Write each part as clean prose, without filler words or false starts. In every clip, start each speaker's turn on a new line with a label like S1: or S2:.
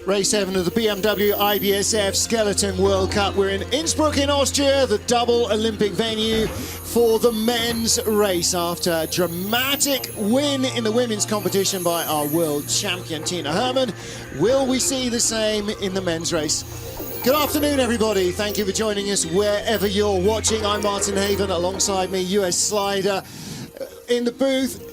S1: Race 7 of the BMW IBSF Skeleton World Cup. We're in Innsbruck in Austria, the double Olympic venue for the men's race after a dramatic win in the women's competition by our world champion Tina Hermann. Will we see the same in the men's race? Good afternoon, everybody. Thank you for joining us wherever you're watching. I'm Martin Haven, alongside me, US Slider in the booth.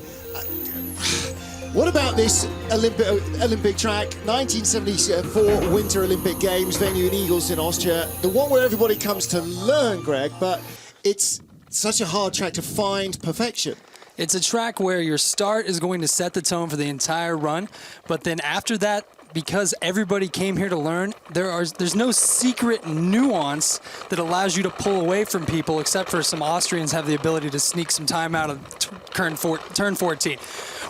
S1: What about this Olympic track? 1974 Winter Olympic Games, venue in Igls in Austria. The one where everybody comes to learn, Greg, but it's such a hard track to find perfection.
S2: It's a track where your start is going to set the tone for the entire run, but then after that, because everybody came here to learn, there's no secret nuance that allows you to pull away from people, except for some Austrians have the ability to sneak some time out of turn 14.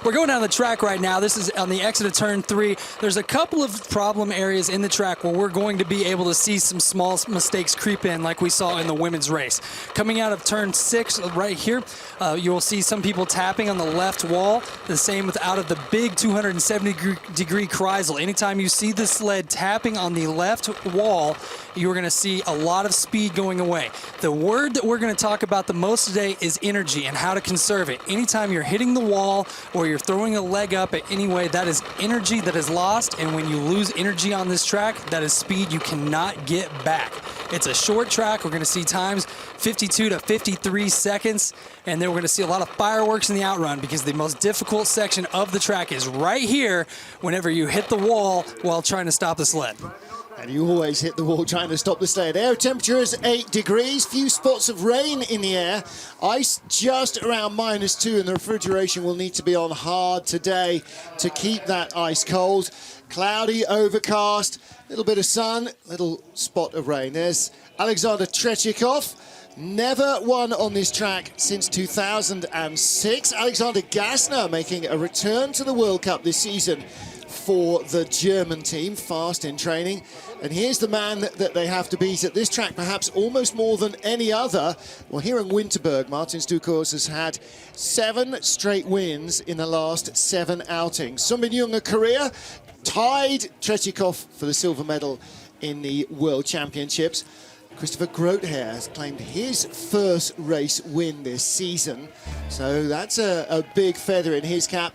S2: We're going down the track right now. This is on the exit of turn 3. There's a couple of problem areas in the track where we're going to be able to see some small mistakes creep in, like we saw in the women's race. Coming out of turn 6 right here, you'll see some people tapping on the left wall. The same with out of the big 270-degree Kreisel. Anytime you see the sled tapping on the left wall, you're going to see a lot of speed going away. The word that we're going to talk about the most today is energy and how to conserve it. Anytime you're hitting the wall or you're throwing a leg up at any way, that is energy that is lost, and when you lose energy on this track, that is speed you cannot get back. It's a short track. We're going to see times 52 to 53 seconds, and then we're going to see a lot of fireworks in the outrun because the most difficult section of the track is right here whenever you hit the wall while trying to stop the sled.
S1: And you always hit the wall trying to stop the sled. Air temperature is 8 degrees, few spots of rain in the air. Ice just around -2, and the refrigeration will need to be on hard today to keep that ice cold. Cloudy, overcast, little bit of sun, little spot of rain. There's Alexander Tretiakov. Never won on this track since 2006. Alexander Gassner making a return to the World Cup this season for the German team, fast in training. And here's the man that they have to beat at this track, perhaps almost more than any other. Well, here in Winterberg, Martin Stuckhaus has had 7 straight wins in the last 7 outings. Sunbin Jung of Korea tied Tretiakov for the silver medal in the World Championships. Christopher Groothair has claimed his first race win this season. So that's a big feather in his cap.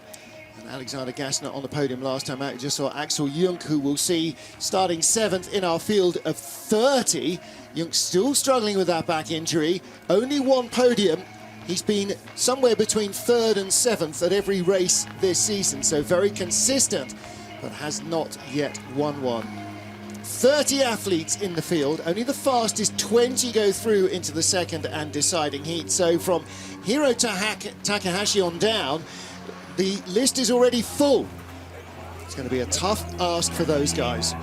S1: Alexander Gassner on the podium last time out. Just saw Axel Junk, who we'll see starting 7th in our field of 30. Junk's still struggling with that back injury. Only 1 podium. He's been somewhere between 3rd and 7th at every race this season, so very consistent, but has not yet won one. 30 athletes in the field. Only the fastest 20 go through into the second and deciding heat. So from Hiro Takahashi on down, the list is already full. It's going to be a tough ask for those guys.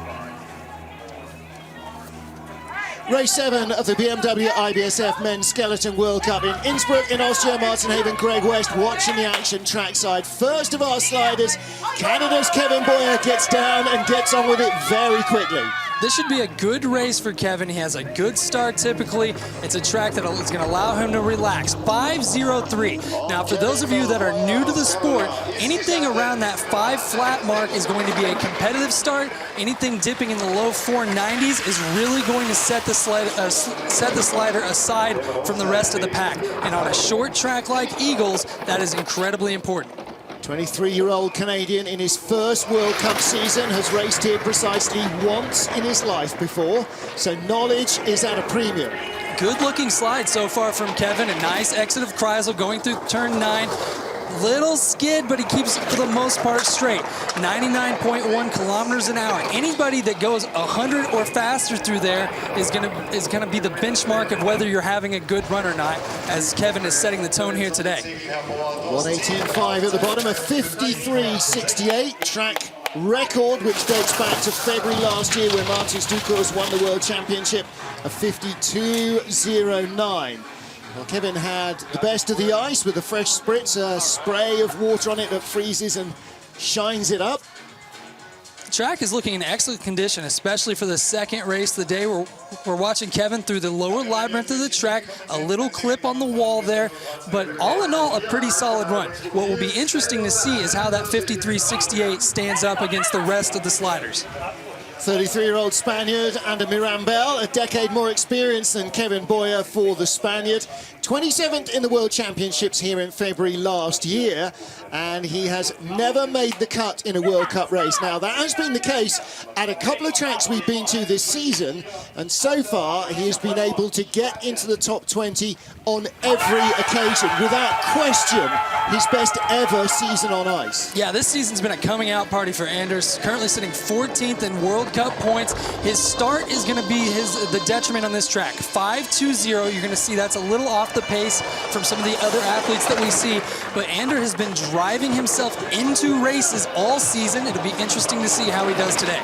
S1: Race 7 of the BMW IBSF Men's Skeleton World Cup in Innsbruck in Austria. Martin Haven, Greg West watching the action trackside. First of our sliders, Canada's Kevin Boyer gets down and gets on with it very quickly.
S2: This should be a good race for Kevin. He has a good start typically. It's a track that is going to allow him to relax. 5:03. Now, for those of you that are new to the sport, anything around that 5 flat mark is going to be a competitive start. Anything dipping in the low 490s is really going to set the slider aside from the rest of the pack. And on a short track like Igls, that is incredibly important.
S1: 23-year-old Canadian in his first World Cup season has raced here precisely once in his life before, so knowledge is at a premium.
S2: Good looking slide so far from Kevin. A nice exit of Kreisel going through turn 9. Little skid, but he keeps it for the most part straight. 99.1 kilometers an hour. Anybody that goes 100 or faster through there is gonna be the benchmark of whether you're having a good run or not, as Kevin is setting the tone here today.
S1: 118.5 at the bottom, a 53.68 track record, which dates back to February last year when Martin Stuckhaus won the World Championship, a 52.09. Well, Kevin had the best of the ice with a fresh spritz, a spray of water on it that freezes and shines it up.
S2: The track is looking in excellent condition, especially for the second race of the day. We're watching Kevin through the lower labyrinth of the track, a little clip on the wall there, but all in all, a pretty solid run. What will be interesting to see is how that 53.68 stands up against the rest of the sliders.
S1: 33-year-old Spaniard Ander Mirambel, a decade more experienced than Kevin Boyer for the Spaniard. 27th in the World Championships here in February last year, and he has never made the cut in a World Cup race. Now, that has been the case at a couple of tracks we've been to this season, and so far he has been able to get into the top 20 on every occasion. Without question, his best ever season on ice.
S2: Yeah, this season's been a coming out party for Anders, currently sitting 14th in World Cup points. His start is going to be the detriment on this track. 5.20, you're going to see that's a little off the pace from some of the other athletes that we see, but Ander has been driving himself into races all season. It'll be interesting to see how he does today.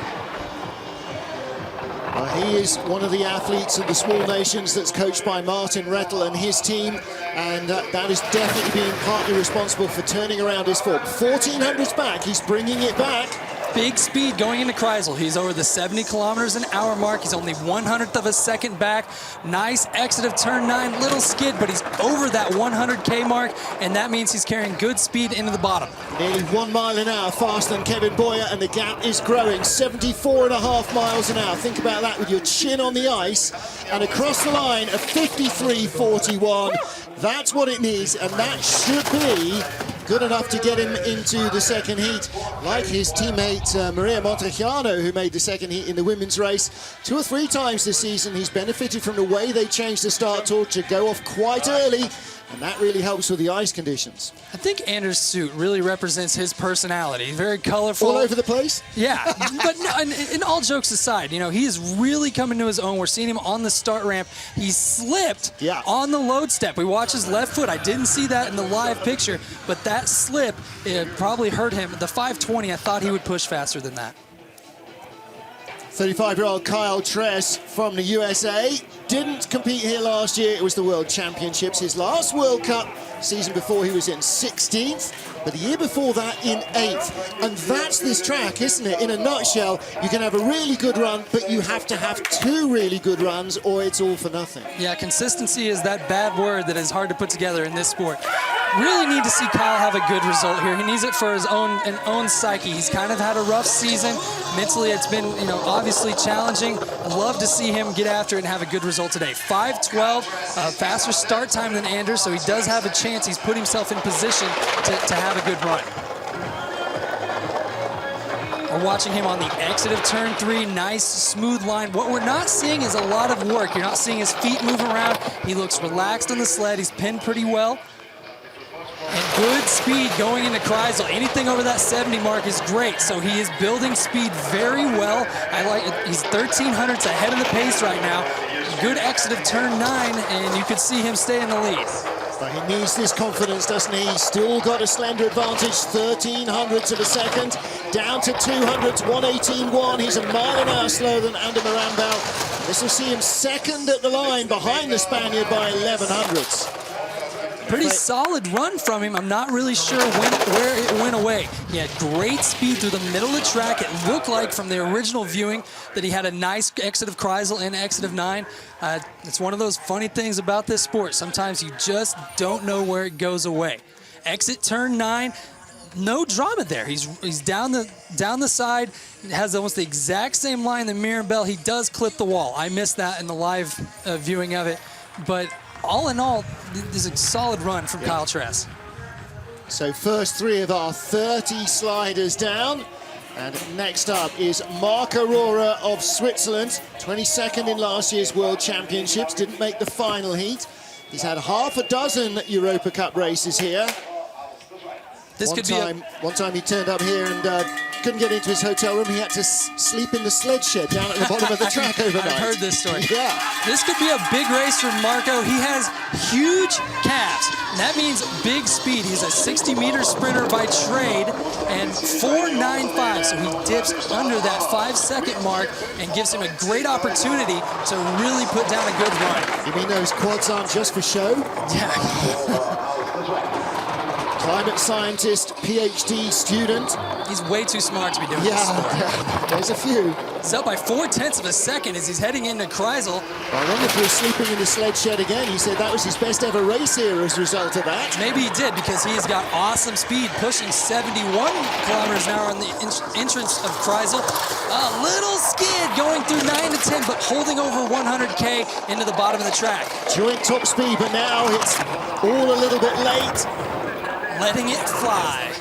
S1: He is one of the athletes of the small nations that's coached by Martin Rettel and his team, and that is definitely being partly responsible for turning around his form. 1400s back, he's bringing it back.
S2: Big speed going into Kreisel. He's over the 70 kilometers an hour mark. He's only 1/100th of a second back. Nice exit of turn 9, little skid, but he's over that 100K mark, and that means he's carrying good speed into the bottom.
S1: Nearly 1 mile an hour faster than Kevin Boyer, and the gap is growing. 74.5 miles an hour. Think about that with your chin on the ice, and across the line, a 53.41. That's what it needs, and that should be good enough to get him into the second heat. Like his teammate Maria Montechiano, who made the second heat in the women's race 2 or 3 times this season. He's benefited from the way they changed the start torch to go off quite early, and that really helps with the ice conditions.
S2: I think Anders' suit really represents his personality. Very colorful.
S1: All over the place?
S2: Yeah, but no, and all jokes aside, you know, he is really coming to his own. We're seeing him on the start ramp. He slipped on the load step. We watch his left foot. I didn't see that in the live picture, but that slip, it probably hurt him. The 5.20, I thought he would push faster than that.
S1: 35-year-old Kyle Tress from the USA didn't compete here last year. It was the World Championships. His last World Cup season before, he was in 16th, but the year before that in 8th. And that's this track, isn't it? In a nutshell, you can have a really good run, but you have to have 2 really good runs, or it's all for nothing.
S2: Yeah, consistency is that bad word that is hard to put together in this sport. Really need to see Kyle have a good result here. He needs it for his own psyche. He's kind of had a rough season. Mentally, it's been, you know, obviously challenging. I'd love to see him get after it and have a good result today. 5.12, faster start time than Anders, so he does have a chance. He's put himself in position to have a good run. We're watching him on the exit of turn 3. Nice, smooth line. What we're not seeing is a lot of work. You're not seeing his feet move around. He looks relaxed on the sled. He's pinned pretty well. And good speed going into Kreisel. Anything over that 70 mark is great. So he is building speed very well. I like it. He's 1300ths ahead of the pace right now. Good exit of turn 9, and you could see him stay in the lead.
S1: But he needs this confidence, doesn't he? He's still got a slender advantage, 1300ths of a second, down to 200ths, 1:18.1. He's a mile an hour slower than Ander Mirambel. This will see him second at the line behind the Spaniard by 1100ths.
S2: Pretty solid run from him. I'm not really sure where it went away. He had great speed through the middle of the track. It looked like from the original viewing that he had a nice exit of Kreisel and exit of 9. It's one of those funny things about this sport. Sometimes you just don't know where it goes away. Exit turn 9. No drama there. He's down the side. Has almost the exact same line than Mirambel. He does clip the wall. I missed that in the live viewing of it, but all in all, this is a solid run from Kyle Tress.
S1: So first 3 of our 30 sliders down. And next up is Mark Aurora of Switzerland, 22nd in last year's World Championships, didn't make the final heat. He's had half a dozen Europa Cup races here. One time he turned up here and couldn't get into his hotel room. He had to sleep in the sled shed down at the bottom of the track overnight.
S2: I've heard this story.
S1: Yeah.
S2: This could be a big race for Marco. He has huge calves. That means big speed. He's a 60-meter sprinter by trade and 4.95. So he dips under that 5-second mark and gives him a great opportunity to really put down a good run.
S1: You mean those quads aren't just for show?
S2: Yeah.
S1: Climate scientist, PhD student.
S2: He's way too smart to be doing this sport.
S1: Yeah, there's a few.
S2: He's up by 0.4 of a second as he's heading into Kreisel.
S1: I wonder if he was sleeping in the sled shed again. He said that was his best ever race here as a result of that.
S2: Maybe he did, because he's got awesome speed, pushing 71 kilometers an hour on the entrance of Kreisel. A little skid going through 9 to 10, but holding over 100K into the bottom of the track.
S1: Joint top speed, but now it's all a little bit late.
S2: Letting it fly.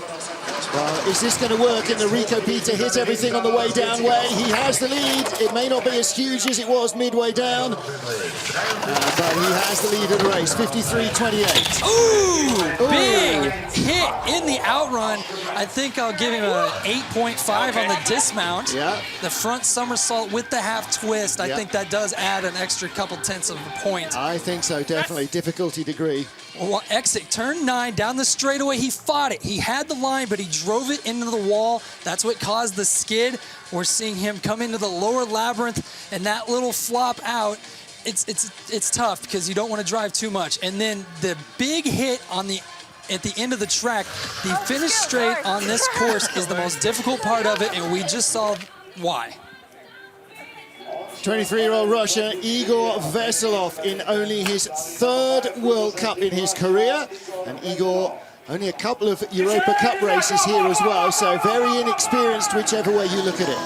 S1: Well, is this going to work? And the Rico Peter hit everything on the way down way. He has the lead. It may not be as huge as it was midway down, but he has the lead of the race, 53.28.
S2: Ooh, big hit in the outrun. I think I'll give him a 8.5 on the dismount.
S1: Yeah.
S2: The front somersault with the half twist, I think that does add an extra couple tenths of a point.
S1: I think so, definitely. Difficulty degree.
S2: Well, exit, turn 9, down the straightaway, he fought it. He had the line, but he drove it into the wall. That's what caused the skid. We're seeing him come into the lower labyrinth, and that little flop out, it's tough because you don't want to drive too much. And then the big hit on at the end of the track, the finish straight on this course is the most difficult part of it, and we just saw why.
S1: 23-year-old Russian Igor Veselov in only his 3rd World Cup in his career. And Igor, only a couple of Europa Cup races here as well, so very inexperienced whichever way you look at it.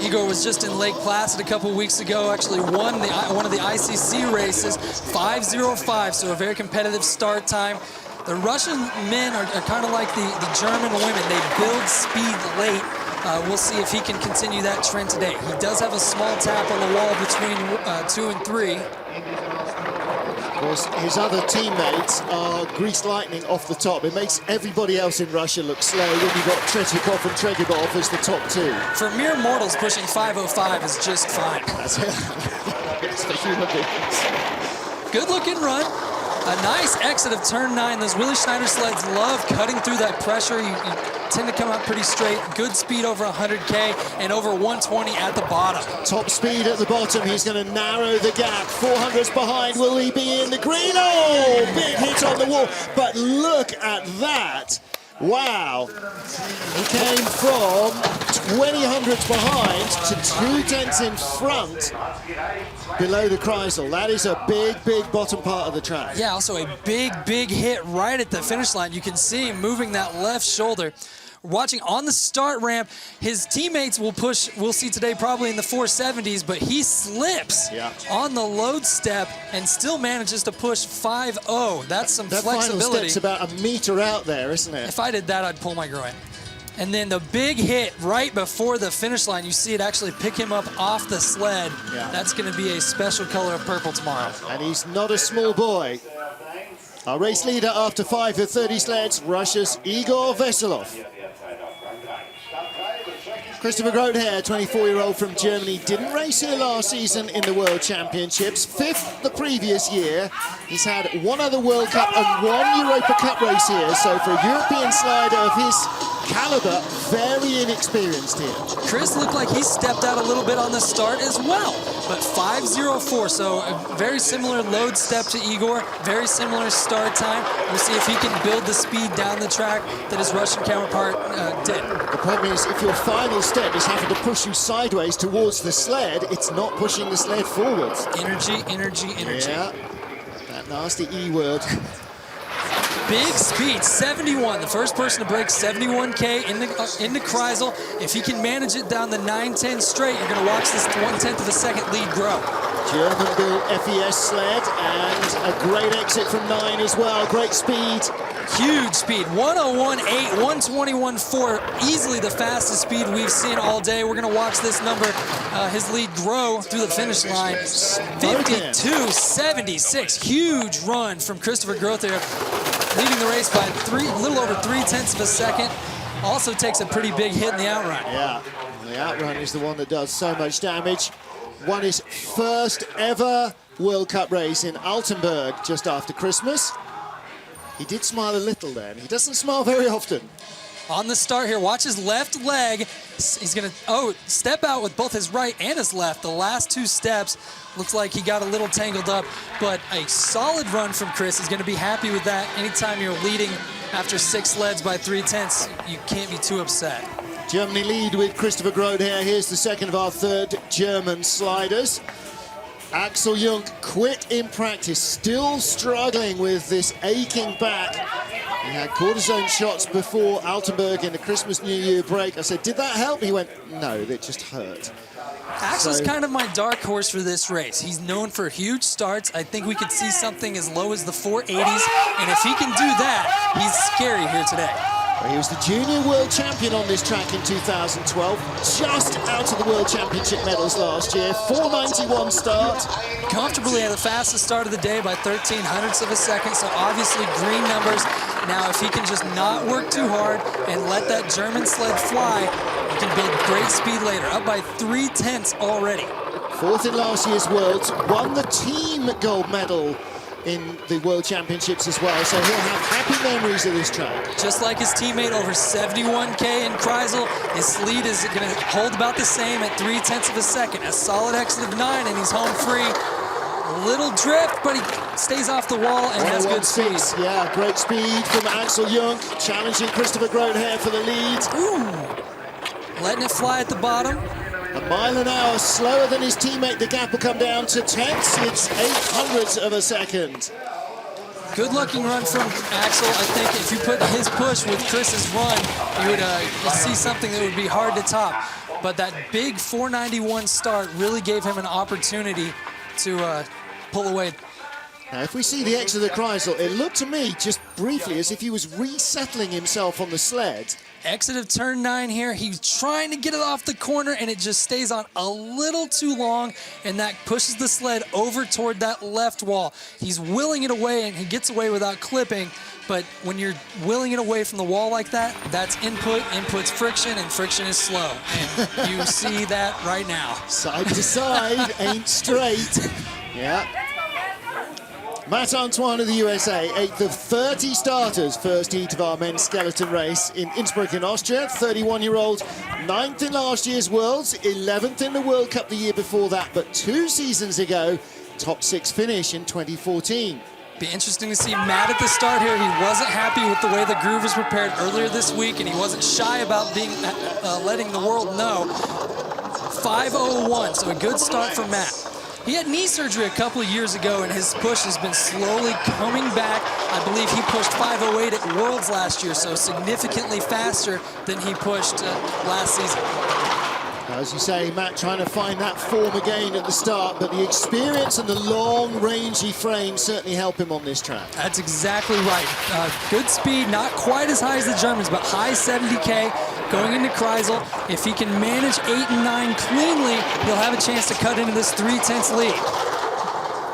S2: Igor was just in Lake Placid a couple weeks ago, actually won one of the ICC races, 5:05, so a very competitive start time. The Russian men are kind of like the German women. They build speed late. We'll see if he can continue that trend today. He does have a small tap on the wall between 2 and 3.
S1: Of course, his other teammates are greased lightning off the top. It makes everybody else in Russia look slow when you've got Tretyakov and Tregibov as the top 2.
S2: For mere mortals, pushing 5:05 is just fine.
S1: That's it. It's for human beings.
S2: Good looking run. A nice exit of turn 9. Those Willie Schneider sleds love cutting through that pressure. You tend to come out pretty straight. Good speed over 100K and over 120 at the bottom.
S1: Top speed at the bottom. He's going to narrow the gap. 400's behind. Will he be in the green? Oh, big hit on the wall. But look at that. Wow. He came from 20 hundredths behind to 2 tenths in front below the Kreisel. That is a big, big bottom part of the track.
S2: Yeah, also a big, big hit right at the finish line. You can see him moving that left shoulder. Watching on the start ramp, his teammates will push, we'll see today probably in the 470s, but he slips on the load step and still manages to push 5.0. That's some flexibility.
S1: That final step's about a meter out there, isn't it?
S2: If I did that, I'd pull my groin. And then the big hit right before the finish line, you see it actually pick him up off the sled.
S1: Yeah.
S2: That's going to be a special color of purple tomorrow.
S1: And he's not a small boy. Our race leader after 5 of 30 sleds, Russia's Igor Veselov. Christopher Grothair, 24-year-old from Germany, didn't race here last season in the World Championships. 5th the previous year. He's had 1 other World Cup and 1 Europa Cup race here. So for a European slider of his caliber, very inexperienced here.
S2: Chris looked like he stepped out a little bit on the start as well, but 5.04, so a very similar load step to Igor, very similar start time. We'll see if he can build the speed down the track that his Russian counterpart did.
S1: The problem is, if your final step is having to push you sideways towards the sled, it's not pushing the sled forwards.
S2: Energy, energy, energy.
S1: Yeah, that nasty E word.
S2: Big speed, 71. The first person to break 71K into Kreisel. If he can manage it down the 9-10 straight, you're going to watch this 1/10 of a second lead grow.
S1: German-built FES sled and a great exit from 9 as well. Great speed.
S2: Huge speed, 101.8, 121.4, easily the fastest speed we've seen all day. We're going to watch this number, his lead grow through the finish line. 52.76, huge run from Christopher Grothair, leading the race by a little over 3/10 of a second. Also takes a pretty big hit in the outrun.
S1: Yeah, the outrun is the one that does so much damage. Won his first ever World Cup race in Altenburg just after Christmas. He did smile a little then. He doesn't smile very often.
S2: On the start here, watch his left leg. He's going to, step out with both his right and his left. The last 2 steps, looks like he got a little tangled up, but a solid run from Chris. He's going to be happy with that. Anytime you're leading after 6 sleds by 3/10, you can't be too upset.
S1: Germany lead with Christopher Grothair. Here's the second of our 3rd German sliders. Axel Jung quit in practice, still struggling with this aching back. He had cortisone shots before Altenburg in the Christmas New Year break. I said, did that help? He went, no, it just hurt.
S2: Axel's kind of my dark horse for this race. He's known for huge starts. I think we could see something as low as the 480s, and if he can do that, he's scary here today.
S1: Well, he was the junior world champion on this track in 2012, just out of the world championship medals last year. 491 start.
S2: Comfortably at the fastest start of the day by 13/100ths of a second, so obviously green numbers. Now if he can just not work too hard and let that German sled fly, he can build great speed later, up by 3/10ths already.
S1: Fourth in last year's Worlds, won the team gold medal in the World Championships as well, so he'll have happy memories of this track.
S2: Just like his teammate, over 71K in Kreisel, his lead is going to hold about the same at 3/10ths of a second. A solid exit of 9, and he's home free. A little drift, but he stays off the wall and has good speed.
S1: Yeah, great speed from Axel Jung, challenging Christopher Groother for the lead.
S2: Ooh, letting it fly at the bottom.
S1: A mile an hour slower than his teammate. The gap will come down to 10ths. It's 800ths of a second.
S2: Good looking run from Axel. I think if you put his push with Chris's run, you would see something that would be hard to top. But that big 491 start really gave him an opportunity to pull away.
S1: Now, if we see the exit of the Kreisel, it looked to me just briefly as if he was resettling himself on the sled.
S2: Exit of turn 9 here. He's trying to get it off the corner, and it just stays on a little too long, and that pushes the sled over toward that left wall. He's willing it away, and he gets away without clipping, but when you're willing it away from the wall like that, that's input. Input's friction, and friction is slow. And you see that right now.
S1: Side to side, ain't straight. Yeah. Matt Antoine of the USA, 8th of 30 starters, first heat of our men's skeleton race in Innsbruck in Austria, 31-year-old, 9th in last year's Worlds, 11th in the World Cup the year before that, but 2 seasons ago, top 6 finish in 2014.
S2: Be interesting to see Matt at the start here. He wasn't happy with the way the groove was prepared earlier this week, and he wasn't shy about letting the world know. 5:01, so a good start for Matt. He had knee surgery a couple of years ago, and his push has been slowly coming back. I believe he pushed 5:08 at Worlds last year, so significantly faster than he pushed last season.
S1: As you say, Matt trying to find that form again at the start, but the experience and the long, rangy frame certainly help him on this track.
S2: That's exactly right. Good speed, not quite as high as the Germans, but high 70K going into Kreisel. If he can manage 8 and 9 cleanly, he'll have a chance to cut into this 3/10ths lead.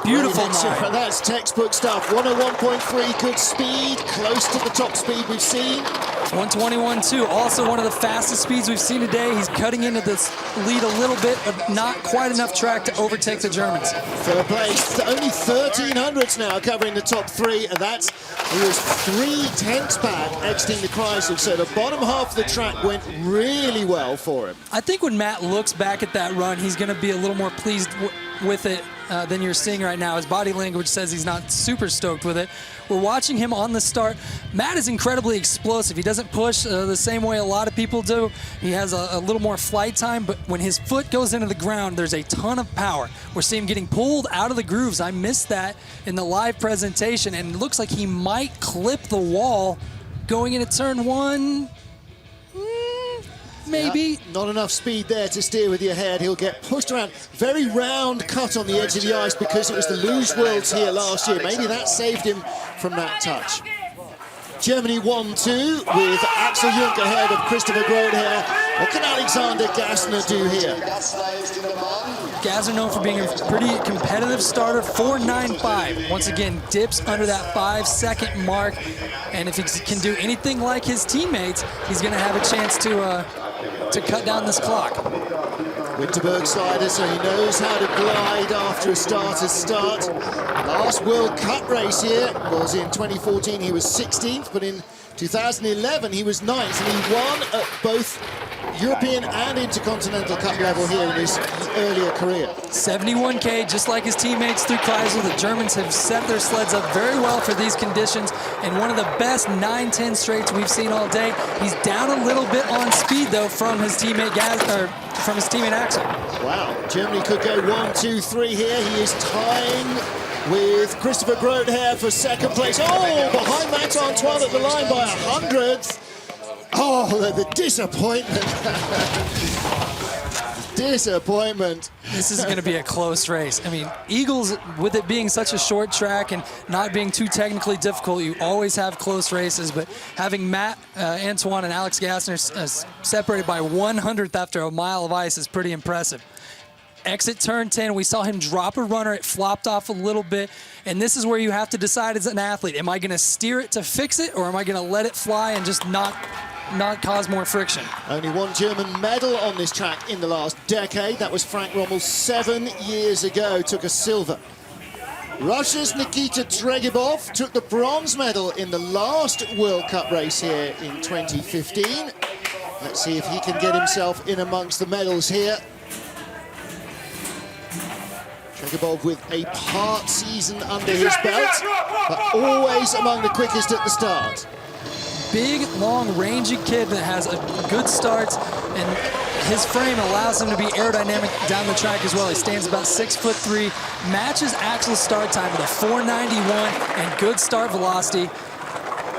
S2: Beautiful 9.
S1: That's textbook stuff. 101.3, good speed, close to the top speed we've seen.
S2: 121.2, also one of the fastest speeds we've seen today. He's cutting into this lead a little bit, but not quite enough track to overtake the Germans.
S1: Third place, only 1300ths now covering the top 3, and he was 3/10ths back exiting the Kreisel, so the bottom half of the track went really well for him.
S2: I think when Matt looks back at that run, he's going to be a little more pleased with it than you're seeing right now. His body language says he's not super stoked with it. We're watching him on the start. Matt is incredibly explosive. He doesn't push the same way a lot of people do. He has a little more flight time, but when his foot goes into the ground, there's a ton of power. We're seeing him getting pulled out of the grooves. I missed that in the live presentation, and it looks like he might clip the wall going into turn 1. Maybe.
S1: Yeah, not enough speed there to steer with your head. He'll get pushed around. Very round cut on the edge of the ice because it was the Luge Worlds here last year. Maybe that saved him from that touch. Germany 1-2 with Axel Jung ahead of Christopher Groother. What can Alexander Gassner do here?
S2: Gassner known for being a pretty competitive starter, 4.95. Once again, dips under that 5-second mark. And if he can do anything like his teammates, he's going to have a chance to cut down this clock.
S1: Winterberg slider, so he knows how to glide after a starter's start. Last World Cup race here was in 2014. He was 16th, but in 2011 he was 9th, and he won at both European and Intercontinental Cup level here in his earlier career.
S2: 71K, just like his teammates through Kreisel. The Germans have set their sleds up very well for these conditions, and one of the best 9-10 straights we've seen all day. He's down a little bit on speed, though, from his teammate Axel.
S1: Wow, Germany could go 1, 2, 3 here. He is tying with Christopher Grothair for second place. Oh, behind Max Antoine at the line by 100th. Oh, the disappointment. Disappointment.
S2: This is going to be a close race. I mean, Igls, with it being such a short track and not being too technically difficult, you always have close races, but having Matt Antoine and Alex Gassner separated by 100th after a mile of ice is pretty impressive. Exit turn 10, we saw him drop a runner. It flopped off a little bit, and this is where you have to decide as an athlete, am I going to steer it to fix it, or am I going to let it fly and just not cause more friction?
S1: Only one German medal on this track in the last decade. That was Frank Rommel 7 years ago, took a silver. Russia's Nikita Tregibov took the bronze medal in the last World Cup race here in 2015. Let's see if he can get himself in amongst the medals here. Tregibov with a part season under his belt, but always among the quickest at the start.
S2: Big, long, rangy kid that has a good start, and his frame allows him to be aerodynamic down the track as well. He stands about 6'3", matches Axel's start time with a 491 and good start velocity.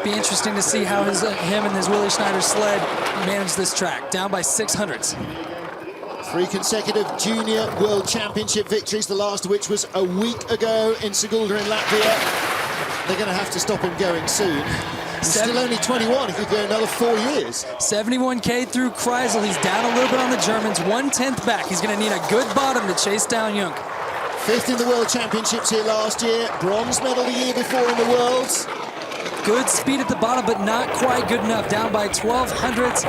S2: Be interesting to see how him and his Willie Schneider sled manage this track, down by 600ths.
S1: 3 consecutive Junior World Championship victories, the last of which was a week ago in Sigulda in Latvia. They're going to have to stop him going soon. He's still only 21, he could go another 4 years.
S2: 71K through Kreisel, he's down a little bit on the Germans, 1/10 back. He's going to need a good bottom to chase down Jung.
S1: 5th in the World Championships here last year, bronze medal the year before in the Worlds.
S2: Good speed at the bottom, but not quite good enough. Down by 1200ths.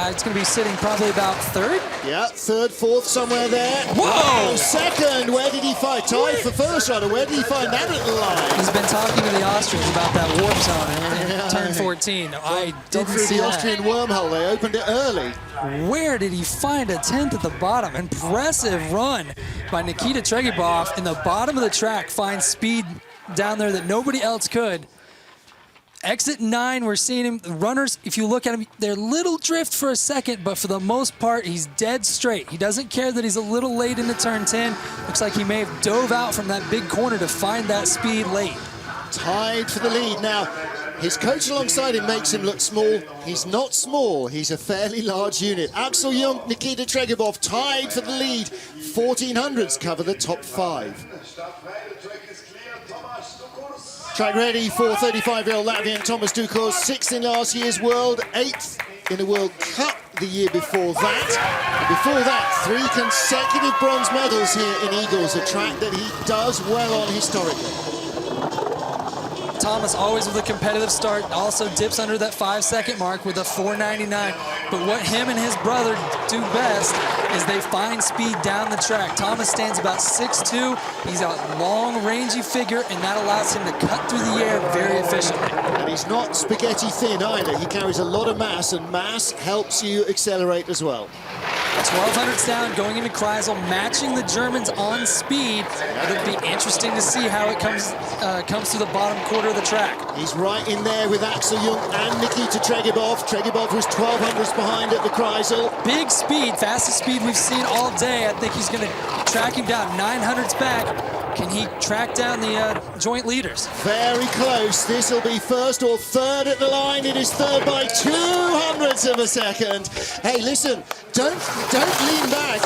S2: It's going to be sitting probably about 3rd.
S1: Yeah, 3rd, 4th, somewhere there.
S2: Whoa!
S1: 2nd. Where did he find? Tied for first runner. Where did he find that at the line?
S2: He's been talking to the Austrians about that warp zone in turn 14. I didn't see
S1: the
S2: that.
S1: Austrian wormhole. They opened it early.
S2: Where did he find a 10th at the bottom? Impressive run by Nikita Tregibov in the bottom of the track. Finds speed down there that nobody else could. Exit 9, we're seeing him. The runners, if you look at him, they're little drift for a second, but for the most part, he's dead straight. He doesn't care that he's a little late into turn 10. Looks like he may have dove out from that big corner to find that speed late.
S1: Tied for the lead. Now, his coach alongside him makes him look small. He's not small. He's a fairly large unit. Axel Jung, Nikita Tregibov tied for the lead. 1400s cover the top 5. Track ready for 35-year-old Latvian Thomas Dukos, 6th in last year's World, 8th in the World Cup the year before that. And before that, 3 consecutive bronze medals here in Igls, a track that he does well on historically.
S2: Thomas always with a competitive start, also dips under that 5-second mark with a 499. But what him and his brother do best is they find speed down the track. Thomas stands about 6'2". He's a long, rangy figure, and that allows him to cut through the air very efficiently.
S1: And he's not spaghetti thin either. He carries a lot of mass, and mass helps you accelerate as well.
S2: 1200s down, going into Kreisel, matching the Germans on speed. It'll be interesting to see how it comes to the bottom quarter of the track.
S1: He's right in there with Axel Jung and Nikita Tregibov. Tregibov was 1200s behind at the Kreisel.
S2: Big speed, fastest speed we've seen all day. I think he's going to track him down 900s back. Can he track down the joint leaders?
S1: Very close. This will be 1st or 3rd at the line. It is 3rd by 200ths of a second. Hey, listen, don't lean back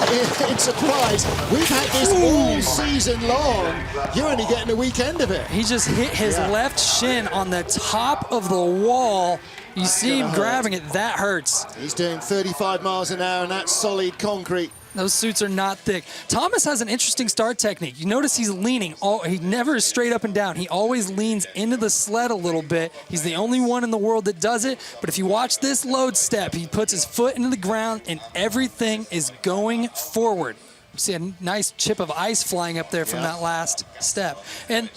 S1: in surprise. We've had this all season long. You're only getting a weekend of it.
S2: He just hit his left shin on the top of the wall. You see him grabbing it. That hurts.
S1: He's doing 35 miles an hour, and that's solid concrete.
S2: Those suits are not thick. Thomas has an interesting start technique. You notice he's leaning. He never is straight up and down. He always leans into the sled a little bit. He's the only one in the world that does it. But if you watch this load step, he puts his foot into the ground and everything is going forward. You see a nice chip of ice flying up there from that last step. And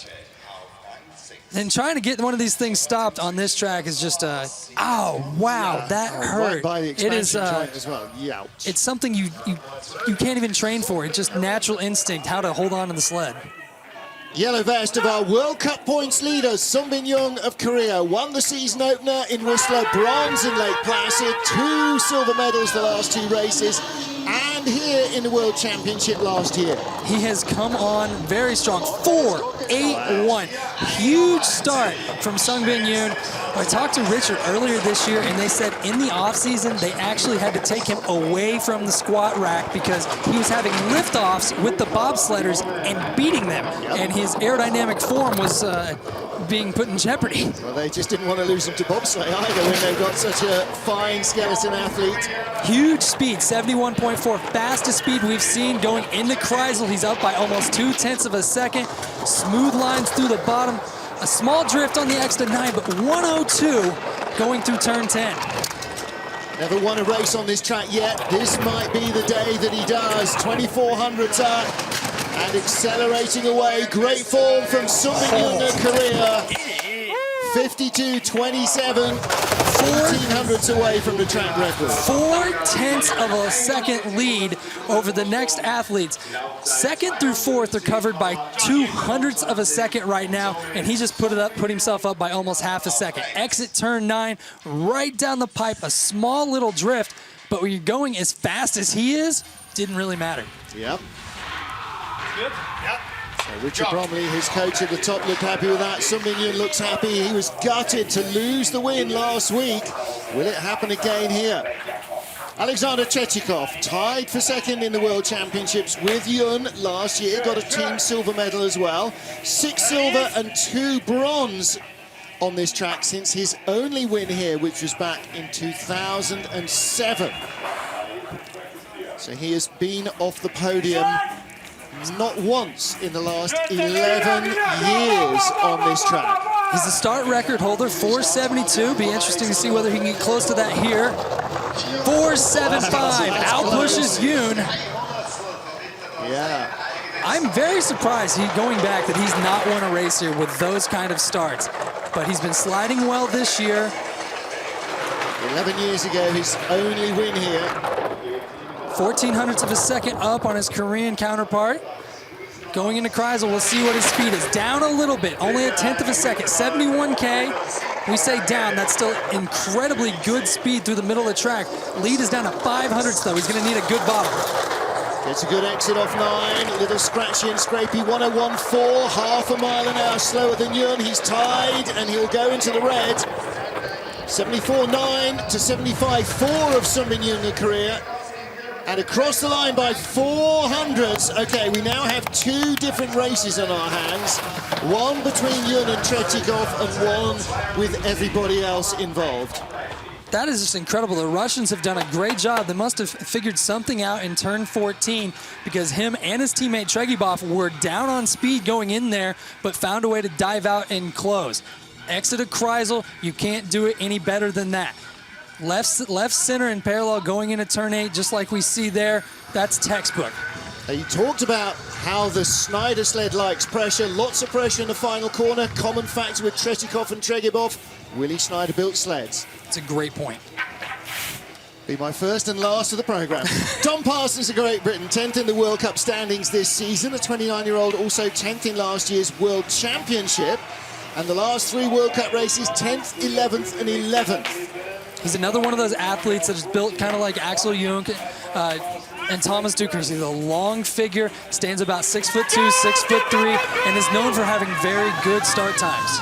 S2: And trying to get one of these things stopped on this track is just oh wow, that hurt.
S1: Right by the
S2: It is
S1: expansion joint as well. Youch.
S2: it's something you can't even train for. It's just natural instinct how to hold on to the sled.
S1: Yellow vest of our World Cup points leader, Sung Bin Young of Korea, won the season opener in Whistler, bronze in Lake Placid, 2 silver medals the last 2 races, and here in the World Championship last year.
S2: He has come on very strong. 4.81. Huge start from Sung Bin Yoon. I talked to Richard earlier this year, and they said in the offseason they actually had to take him away from the squat rack because he was having liftoffs with the bobsledders and beating them. And his aerodynamic form was being put in jeopardy.
S1: Well, they just didn't want to lose him to bobsleigh either when they've got such a fine skeleton athlete.
S2: Huge speed, 71.4, fastest speed we've seen going into Kreisel. He's up by almost 0.2 of a second. Smooth lines through the bottom. A small drift on the exit 9, but 102 going through turn 10.
S1: Never won a race on this track yet. This might be the day that he does. 2400s up and accelerating away. Great form from Sung Bin Young of Korea. 52.27, 1400s away from the track record.
S2: 0.4 of a second lead over the next athletes. Second through fourth are covered by 0.02 of a second right now, and he just put himself up by almost half a second. Exit turn 9, right down the pipe, a small little drift, but when you're going as fast as he is, didn't really matter.
S1: Yep. Good. Yep. So Richard Bromley, his coach at the top, looked happy with that. Sung Bin Young looks happy. He was gutted to lose the win last week. Will it happen again here? Alexander Chechikov tied for second in the World Championships with Yun last year. Got a team silver medal as well. 6 silver and 2 bronze on this track since his only win here, which was back in 2007. So he has been off the podium not once in the last 11 years on this track.
S2: He's the start record holder, 472. Be interesting to see whether he can get close to that here. 475, outpushes Yoon.
S1: Yeah.
S2: I'm very surprised going back that he's not won a race here with those kind of starts. But he's been sliding well this year.
S1: 11 years ago, his only win here.
S2: 0.14 of a second up on his Korean counterpart. Going into Kreisel, we'll see what his speed is. Down a little bit, only 1/10 of a second. 71K, we say down, that's still incredibly good speed through the middle of the track. Lead is down to 0.05 though, he's gonna need a good bottom.
S1: Gets a good exit off 9, a little scratchy and scrapey, 101.4, half a mile an hour slower than Yun. He's tied and he'll go into the red. 74.9 to 75.4 of Sung Bin Young of Korea. And across the line by 400s. Okay, we now have 2 different races on our hands. One between Yun and Tretyakov and one with everybody else involved.
S2: That is just incredible. The Russians have done a great job. They must have figured something out in turn 14 because him and his teammate Tregibov were down on speed going in there, but found a way to dive out and close. Exit of Kreisel, you can't do it any better than that. Left, center, and parallel going into turn 8, just like we see there. That's textbook.
S1: You talked about how the Snyder sled likes pressure. Lots of pressure in the final corner. Common factor with Tretyakov and Tregibov. Willie Snyder built sleds.
S2: It's a great point.
S1: Be my first and last of the program. Tom Parsons of Great Britain, 10th in the World Cup standings this season. The 29-year-old also 10th in last year's World Championship. And the last 3 World Cup races, 10th, 11th, and 11th.
S2: He's another one of those athletes that is built kind of like Axel Jung and Thomas Duckers. He's a long figure, stands about 6'2", 6'3", and is known for having very good start times.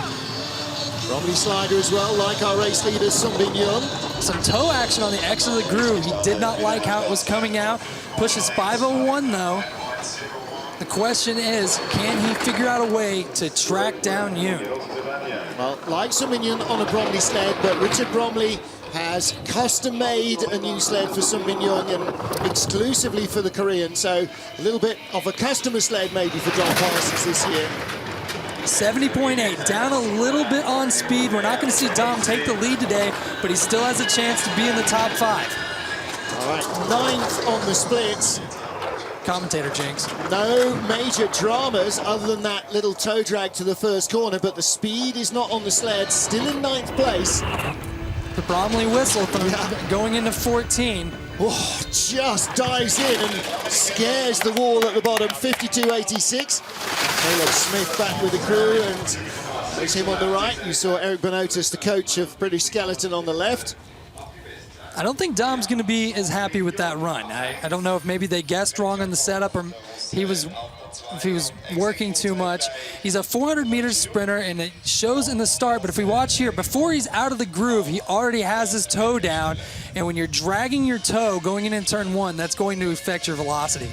S1: Bromley slider as well, like our race leader, Sung Bin Young.
S2: Some toe action on the exit of the groove. He did not like how it was coming out. Pushes 501 though. The question is, can he figure out a way to track down Yoon?
S1: Well, like Sung Bin Young on a Bromley sled, but Richard Bromley has custom-made a new sled for Sung Bin Young and exclusively for the Korean. So a little bit of a customer sled maybe for John Parsons this year.
S2: 70.8, down a little bit on speed. We're not going to see Dom take the lead today, but he still has a chance to be in the top 5.
S1: All right, 9th on the splits.
S2: commentator jinx.
S1: No major dramas other than that little toe drag to the first corner, but the speed is not on the sled. Still in 9th place.
S2: The Bromley whistle going into 14.
S1: Oh, just dives in and scares the wall at the bottom. 52.86. Caleb Smith back with the crew, and there's him on the right. You saw Eric Benotis, the coach of British Skeleton, on the left.
S2: I don't think Dom's going to be as happy with that run. I don't know if maybe they guessed wrong on the setup, or if he was working too much. He's a 400-meter sprinter, and it shows in the start. But if we watch here, before he's out of the groove, he already has his toe down. And when you're dragging your toe going in turn 1, that's going to affect your velocity.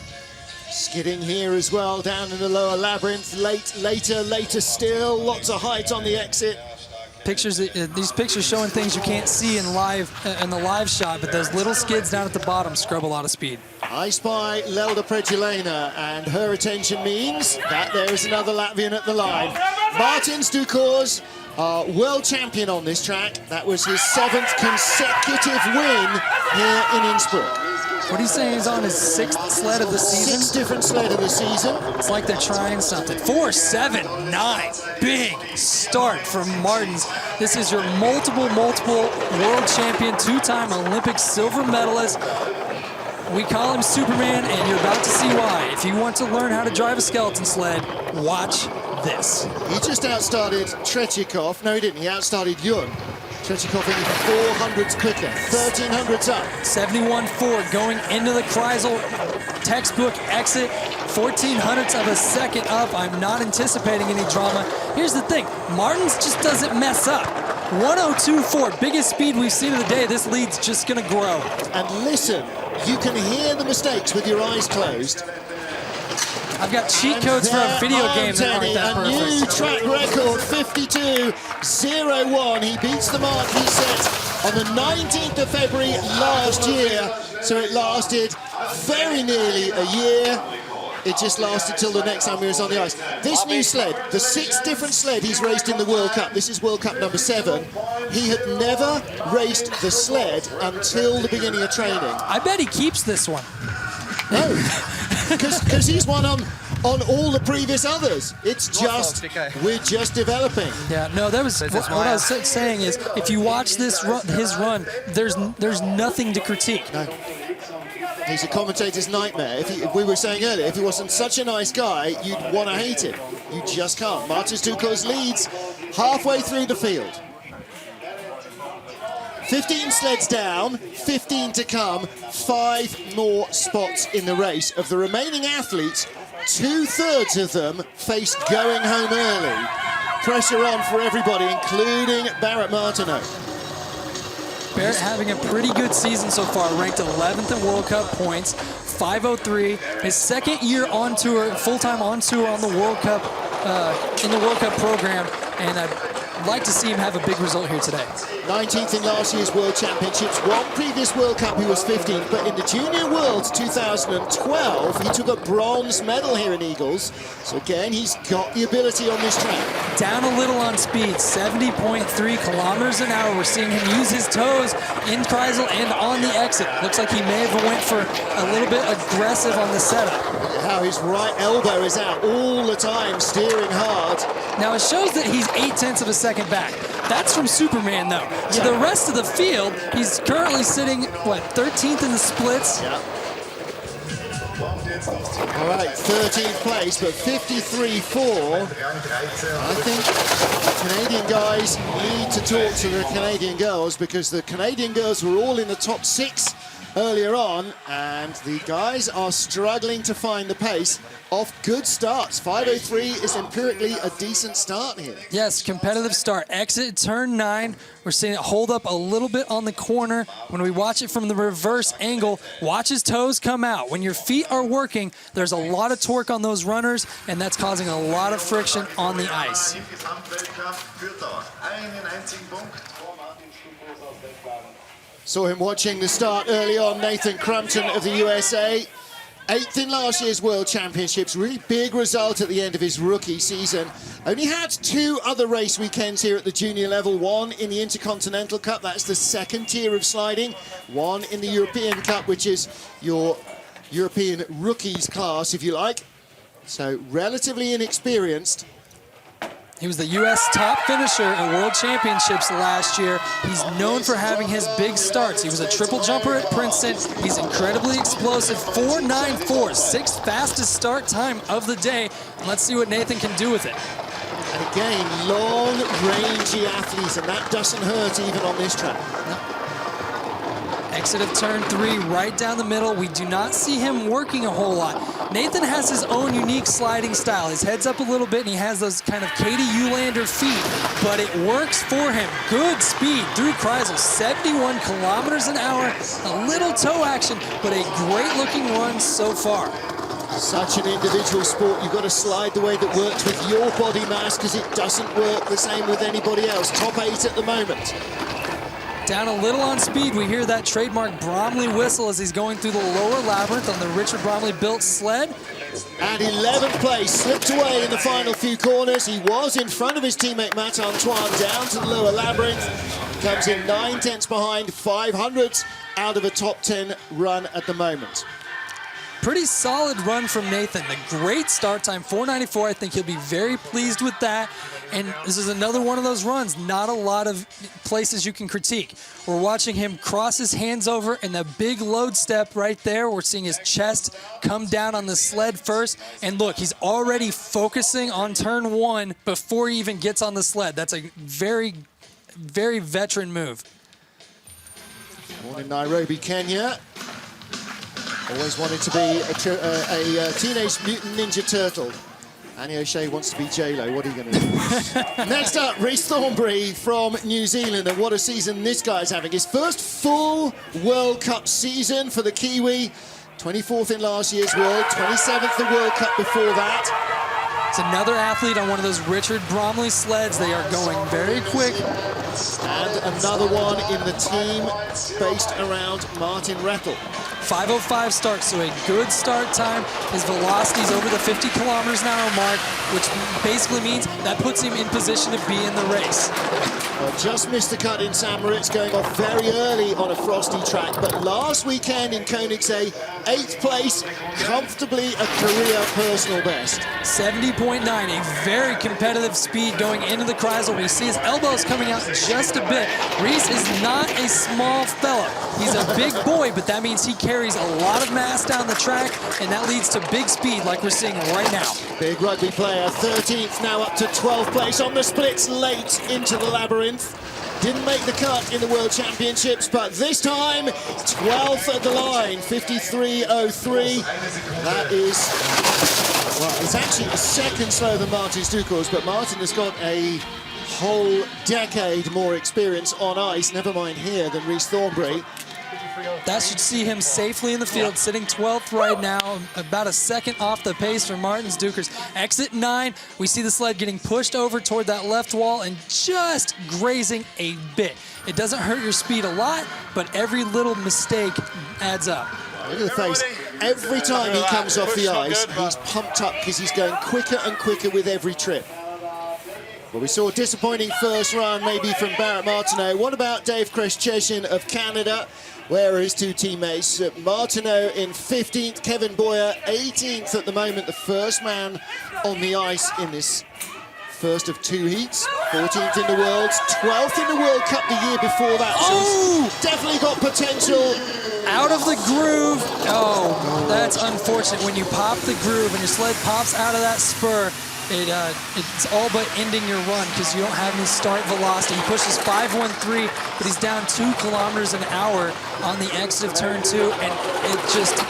S1: Skidding here as well, down in the lower labyrinth. Later still. Lots of height on the exit.
S2: These pictures showing things you can't see in the live shot, but those little skids down at the bottom scrub a lot of speed.
S1: I spy Lelda Predulena, and her attention means that there is another Latvian at the line. Martin Stukors, world champion on this track. That was his 7th consecutive win here in Innsbruck.
S2: What he's saying is on his 6th sled of the season.
S1: 6 different sled of the season.
S2: It's like they're trying something. 4.79. Big start from Martins. This is your multiple world champion, 2-time Olympic silver medalist. We call him Superman, and you're about to see why. If you want to learn how to drive a skeleton sled, watch this.
S1: He just outstarted Trechikov. No, he didn't. He outstarted Yun. Trechikov in 400s quicker, 1300s up.
S2: 71.4 going into the Kreisel textbook exit, 1400ths of a second up. I'm not anticipating any drama. Here's the thing, Martins just doesn't mess up. 102.4, biggest speed we've seen of the day. This lead's just gonna grow. And
S1: listen, you can hear the mistakes with your eyes closed.
S2: I've got cheat codes for a video game that aren't that perfect.
S1: A new track record, 52.01. He beats the mark he set on the 19th of February last year. So it lasted very nearly a year. It just lasted till the next time he was on the ice. This new sled, the 6th different sled he's raced in the World Cup. This is World Cup number 7. He had never raced the sled until the beginning of training.
S2: I bet he keeps this one.
S1: No, because he's won on all the previous others. It's just, we're just developing.
S2: Yeah, no, that was what I was saying is, if you watch this his run, there's nothing to critique.
S1: No. He's a commentator's nightmare. If we were saying earlier, if he wasn't such a nice guy, you'd want to hate him. You just can't. Martin Stukos leads halfway through the field. 15 sleds down, 15 to come, 5 more spots in the race. Of the remaining athletes, 2/3 of them face going home early. Pressure on for everybody, including Barrett Martineau.
S2: Barrett having a pretty good season so far, ranked 11th in World Cup points, 503. His 2nd year on tour, full-time on tour on the World Cup, in the World Cup program, and I'd like to see him have a big result here today.
S1: 19th in last year's World Championships, one previous World Cup he was 15th, but in the Junior Worlds 2012 he took a bronze medal here in Igls. So again, he's got the ability on this track.
S2: Down a little on speed, 70.3 kilometers an hour. We're seeing him use his toes in Kreisel and on the exit. Looks like he may have went for a little bit aggressive on the setup.
S1: How his right elbow is out all the time, steering hard.
S2: Now it shows that he's 0.8 of a second back. That's from Superman, though. To the rest of the field, he's currently sitting, what, 13th in the splits?
S1: Yeah. All right, 13th place, but 53.4. I think Canadian guys need to talk to the Canadian girls, because the Canadian girls were all in the top 6 earlier on, and the guys are struggling to find the pace off good starts. 5:03 is empirically a decent start here.
S2: Yes, competitive start. Exit turn 9. We're seeing it hold up a little bit on the corner. When we watch it from the reverse angle, watch his toes come out. When your feet are working, there's a lot of torque on those runners, and that's causing a lot of friction on the ice.
S1: Saw him watching the start early on, Nathan Crumpton of the USA. 8th in last year's World Championships, really big result at the end of his rookie season. Only had 2 other race weekends here at the junior level, one in the Intercontinental Cup, that's the 2nd tier of sliding, one in the European Cup, which is your European rookies class, if you like. So relatively inexperienced.
S2: He was the U.S. top finisher at World Championships last year. He's known for having his big starts. He was a triple jumper at Princeton. He's incredibly explosive. 4.94, sixth fastest start time of the day. And let's see what Nathan can do with it.
S1: And again, long, rangy athletes, and that doesn't hurt even on this track.
S2: Exit of turn 3, right down the middle. We do not see him working a whole lot. Nathan has his own unique sliding style. His head's up a little bit, and he has those kind of Katie Eulander feet, but it works for him. Good speed through Kreisel, 71 kilometers an hour. A little toe action, but a great-looking run so far.
S1: Such an individual sport. You've got to slide the way that works with your body mass, because it doesn't work the same with anybody else. Top 8 at the moment.
S2: Down a little on speed, we hear that trademark Bromley whistle as he's going through the lower labyrinth on the Richard Bromley built sled.
S1: And 11th place, slipped away in the final few corners. He was in front of his teammate Matt Antoine down to the lower labyrinth. Comes in 9/10 behind, 500ths out of a top 10 run at the moment.
S2: Pretty solid run from Nathan. A great start time, 4.94. I think he'll be very pleased with that. And this is another one of those runs. Not a lot of places you can critique. We're watching him cross his hands over in the big load step right there. We're seeing his chest come down on the sled first. And look, he's already focusing on turn 1 before he even gets on the sled. That's a very, very veteran move.
S1: Born in Nairobi, Kenya. Always wanted to be a Teenage Mutant Ninja Turtle. Annie O'Shea wants to be J-Lo. What are you going to do? Next up, Rhys Thornberry from New Zealand. And what a season this guy's having. His first full World Cup season for the Kiwi. 24th in last year's World, 27th the World Cup before that.
S2: It's another athlete on one of those Richard Bromley sleds. They are going very quick.
S1: And another one in the team based around Martin Rettel.
S2: 5:05 start, so a good start time. His velocity's over the 50 kilometers an hour mark, which basically means that puts him in position to be in the race.
S1: Well, just missed the cut in St. Moritz, going off very early on a frosty track, but last weekend in Koenigsegg, 8th place, comfortably a career personal best.
S2: 70.9, a very competitive speed going into the Kreisel. We see his elbows coming out just a bit. Rhys is not a small fella. He's a big boy, but that means he carries a lot of mass down the track, and that leads to big speed like we're seeing right now.
S1: Big rugby player, 13th, now up to 12th place on the splits, late into the labyrinth. Didn't make the cut in the World Championships, but this time, 12th at the line, 53.03. That is, well, it's actually a second slower than Martin Stukel's, but Martin has got a whole decade more experience on ice, never mind here, than Rhys Thornberry.
S2: That should see him safely in the field, sitting 12th right now, about a second off the pace for Martin Dukers. Exit 9, we see the sled getting pushed over toward that left wall and just grazing a bit. It doesn't hurt your speed a lot, but every little mistake adds up.
S1: Look at the face. Every time he comes off the ice, he's pumped up because he's going quicker and quicker with every trip. Well, we saw a disappointing first run maybe from Barrett Martineau. What about Dave Kreshcheshin of Canada? Where are his two teammates? Martineau in 15th, Kevin Boyer 18th at the moment, the first man on the ice in this first of 2 heats. 14th in the Worlds, 12th in the World Cup the year before that. So he's definitely got potential.
S2: Out of the groove. Oh, that's unfortunate. When you pop the groove and your sled pops out of that spur, it's all but ending your run because you don't have any start velocity. He pushes 5.13, but he's down 2 kilometers an hour on the exit of turn 2, and it just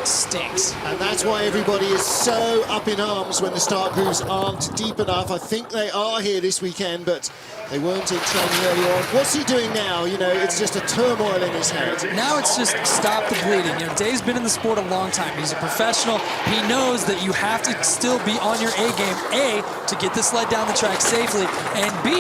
S2: stinks.
S1: And that's why everybody is so up in arms when the start grooves aren't deep enough. I think they are here this weekend, but they weren't in training early on. What's he doing now? You know, it's just a turmoil in his head.
S2: Now it's just stop the bleeding. You know, Dave's been in the sport a long time. He's a professional. He knows that you have to still be on your A game. A, to get the sled down the track safely, and B,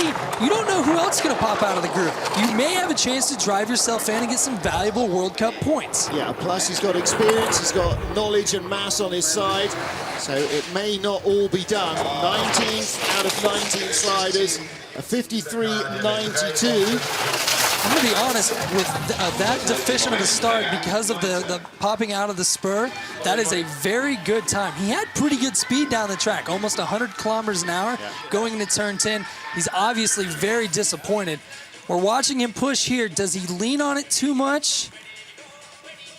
S2: you don't know who else is going to pop out of the group. You may have a chance to drive yourself in and get some valuable World Cup points.
S1: Yeah, plus he's got experience, he's got knowledge and mass on his side, so it may not all be done. 19th out of 19 sliders, a 53.92.
S2: I'm going to be honest, with that deficient of a start because of the popping out of the spur, that is a very good time. He had pretty good speed down the track, almost 100 kilometers an hour going into turn 10. He's obviously very disappointed. We're watching him push here. Does he lean on it too much?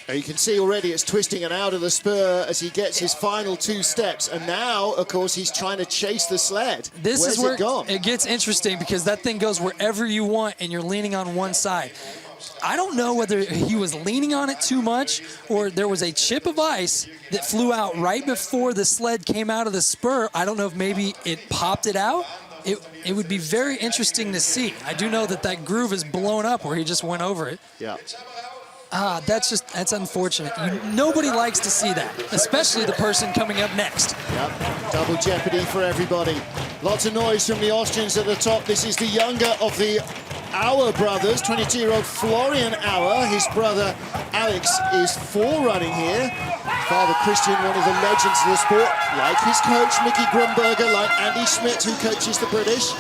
S1: You can see already it's twisting and out of the spur as he gets his final 2 steps. And now, of course, he's trying to chase the sled.
S2: This
S1: Where's
S2: is where
S1: it gone?
S2: It gets interesting because that thing goes wherever you want and you're leaning on one side. I don't know whether he was leaning on it too much or there was a chip of ice that flew out right before the sled came out of the spur. I don't know if maybe it popped it out. It would be very interesting to see. I do know that groove is blown up where he just went over it.
S1: Yeah.
S2: That's unfortunate. Nobody likes to see that, especially the person coming up next.
S1: Yep, double jeopardy for everybody. Lots of noise from the Austrians at the top. This is the younger of the Auer brothers, 22-year-old Florian Auer. His brother Alex is forerunning here. Father Christian, one of the legends of the sport, like his coach Mickey Grumberger, like Andy Schmidt, who coaches the British.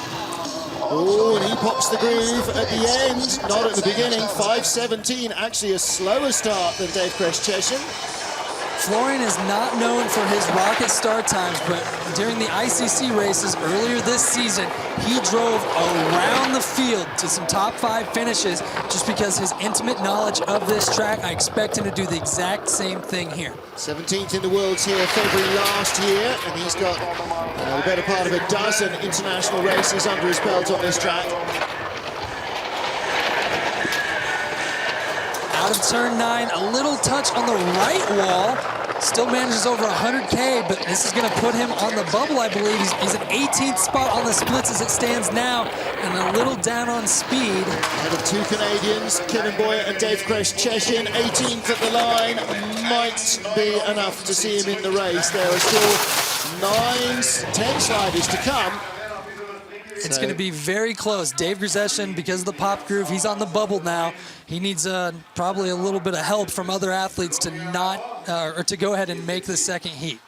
S1: Oh, and he pops the groove at the end, not at the beginning. 5:17, actually a slower start than Dave Kreshcheshin.
S2: Florian is not known for his rocket start times, but during the ICC races earlier this season, he drove around the field to some top 5 finishes just because his intimate knowledge of this track. I expect him to do the exact same thing here.
S1: 17th in the Worlds here, February last year, and he's got the better part of a dozen international races under his belt on this track.
S2: Out of turn 9, a little touch on the right wall. Still manages over 100K, but this is going to put him on the bubble, I believe. He's an 18th spot on the splits as it stands now, and a little down on speed.
S1: Ahead of 2 Canadians, Kevin Boyer and Dave Kreshcheshin, 18th at the line. Might be enough to see him in the race. There are still 10 sliders to come.
S2: It's going to be very close. Dave Kreshcheshin, because of the pop groove, he's on the bubble now. He needs probably a little bit of help from other athletes to to go ahead and make the second heat.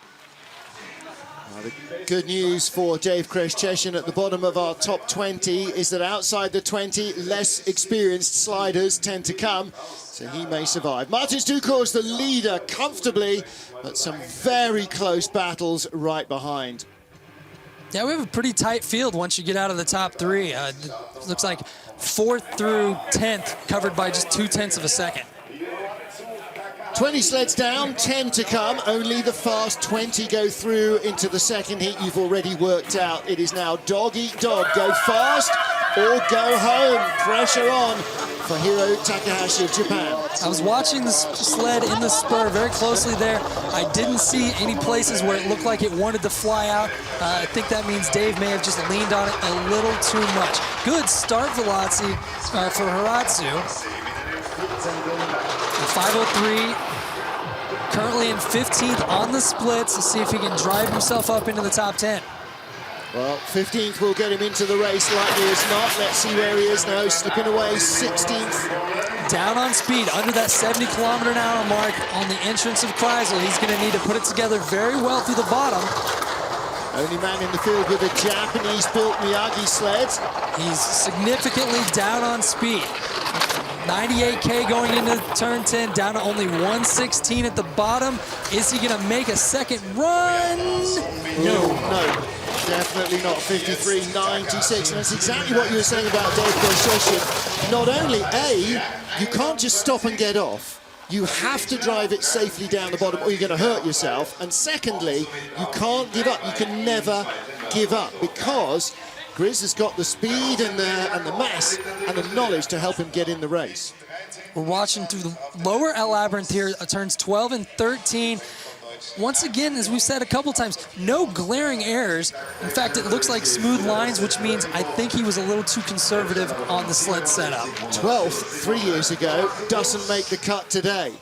S1: The good news for Dave Kreshcheshin at the bottom of our top 20 is that outside the 20, less experienced sliders tend to come, so he may survive. Martins Ducour's the leader comfortably, but some very close battles right behind.
S2: Yeah, we have a pretty tight field once you get out of the top 3. Looks like 4th through 10th covered by just 0.2 of a second.
S1: 20 sleds down, 10 to come. Only the fast 20 go through into the second heat. You've already worked out. It is now dog eat dog. Go fast or go home. Pressure on for Hiro Takahashi of Japan.
S2: I was watching the sled in the spur very closely there. I didn't see any places where it looked like it wanted to fly out. I think that means Dave may have just leaned on it a little too much. Good start velocity for Hiratsu. 5:03, currently in 15th on the splits. Let's see if he can drive himself up into the top 10.
S1: Well, 15th will get him into the race, likely as not. Let's see where he is now, slipping away, 16th.
S2: Down on speed, under that 70-kilometer-an-hour mark on the entrance of Kreisel. He's going to need to put it together very well through the bottom.
S1: Only man in the field with a Japanese-built Miyagi sled.
S2: He's significantly down on speed. 98K going into turn 10, down to only 116 at the bottom. Is he going to make a second run?
S1: No. Definitely not. 53.96, and that's exactly what you were saying about Dave Kreshcheshin. Not only, A, you can't just stop and get off. You have to drive it safely down the bottom or you're going to hurt yourself. And secondly, you can't give up. You can never give up because Grizz has got the speed and the mass and the knowledge to help him get in the race.
S2: We're watching through the lower L Labyrinth here, turns 12 and 13. Once again, as we've said a couple times, no glaring errors. In fact, it looks like smooth lines, which means I think he was a little too conservative on the sled setup.
S1: 12th 3 years ago, doesn't make the cut today.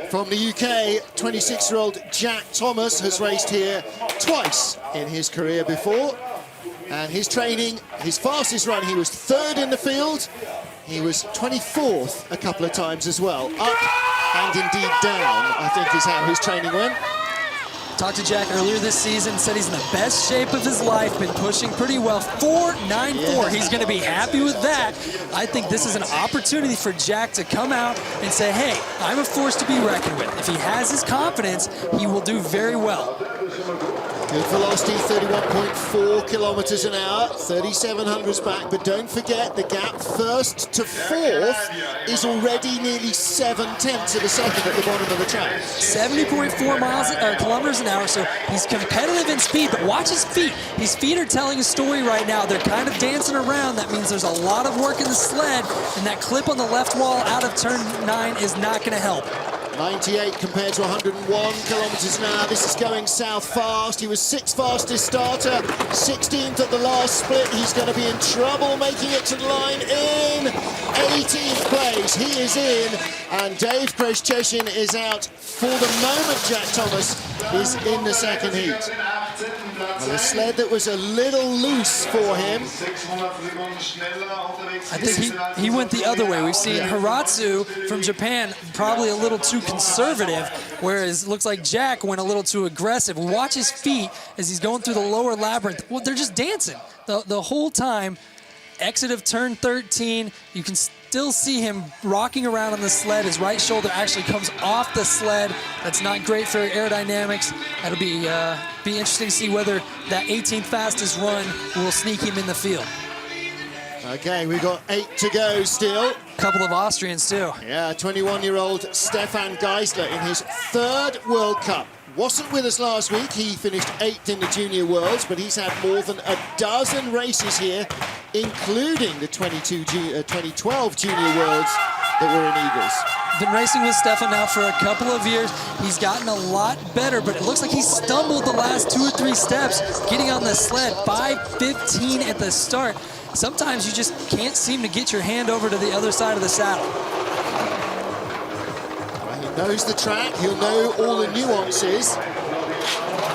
S1: From the UK, 26-year-old Jack Thomas has raced here twice in his career before. And his training, his fastest run, he was 3rd in the field. He was 24th a couple of times as well. Up and indeed down, I think is how his training went.
S2: Talked to Jack earlier this season, said he's in the best shape of his life, been pushing pretty well. 4.94, he's going to be happy with that. I think this is an opportunity for Jack to come out and say, hey, I'm a force to be reckoned with. If he has his confidence, he will do very well.
S1: Good velocity, 31.4 kilometers an hour, 3,700s back, but don't forget the gap first to fourth is already nearly 7/10 of a second at the bottom of the track.
S2: 70.4 kilometers an hour, so he's competitive in speed, but watch his feet. His feet are telling a story right now. They're kind of dancing around. That means there's a lot of work in the sled, and that clip on the left wall out of turn 9 is not going to help.
S1: 98 compared to 101 kilometers an hour. This is going south fast. He was 6th fastest starter, 16th at the last split. He's going to be in trouble making it to the line in 18th place. He is in, and Dave Krejceshin is out for the moment. Jack Thomas is in the second heat. Well, a sled that was a little loose for him.
S2: I think he went the other way. We've seen Hiratsu from Japan probably a little too conservative, whereas it looks like Jack went a little too aggressive. Watch his feet as he's going through the lower labyrinth. Well, they're just dancing the whole time. Exit of turn 13, you can still see him rocking around on the sled. His right shoulder actually comes off the sled. That's not great for aerodynamics. That'll be interesting to see whether that 18th fastest run will sneak him in the field.
S1: Okay, we've got 8 to go still.
S2: A couple of Austrians too.
S1: Yeah, 21-year-old Stefan Geisler in his 3rd World Cup. Wasn't with us last week. He finished 8th in the Junior Worlds, but he's had more than a dozen races here, including the 2012 Junior Worlds that were in Igls.
S2: Been racing with Stefan now for a couple of years. He's gotten a lot better, but it looks like he stumbled the last 2 or 3 steps getting on the sled. 5:15 at the start. Sometimes you just can't seem to get your hand over to the other side of the saddle.
S1: He knows the track. He'll know all the nuances.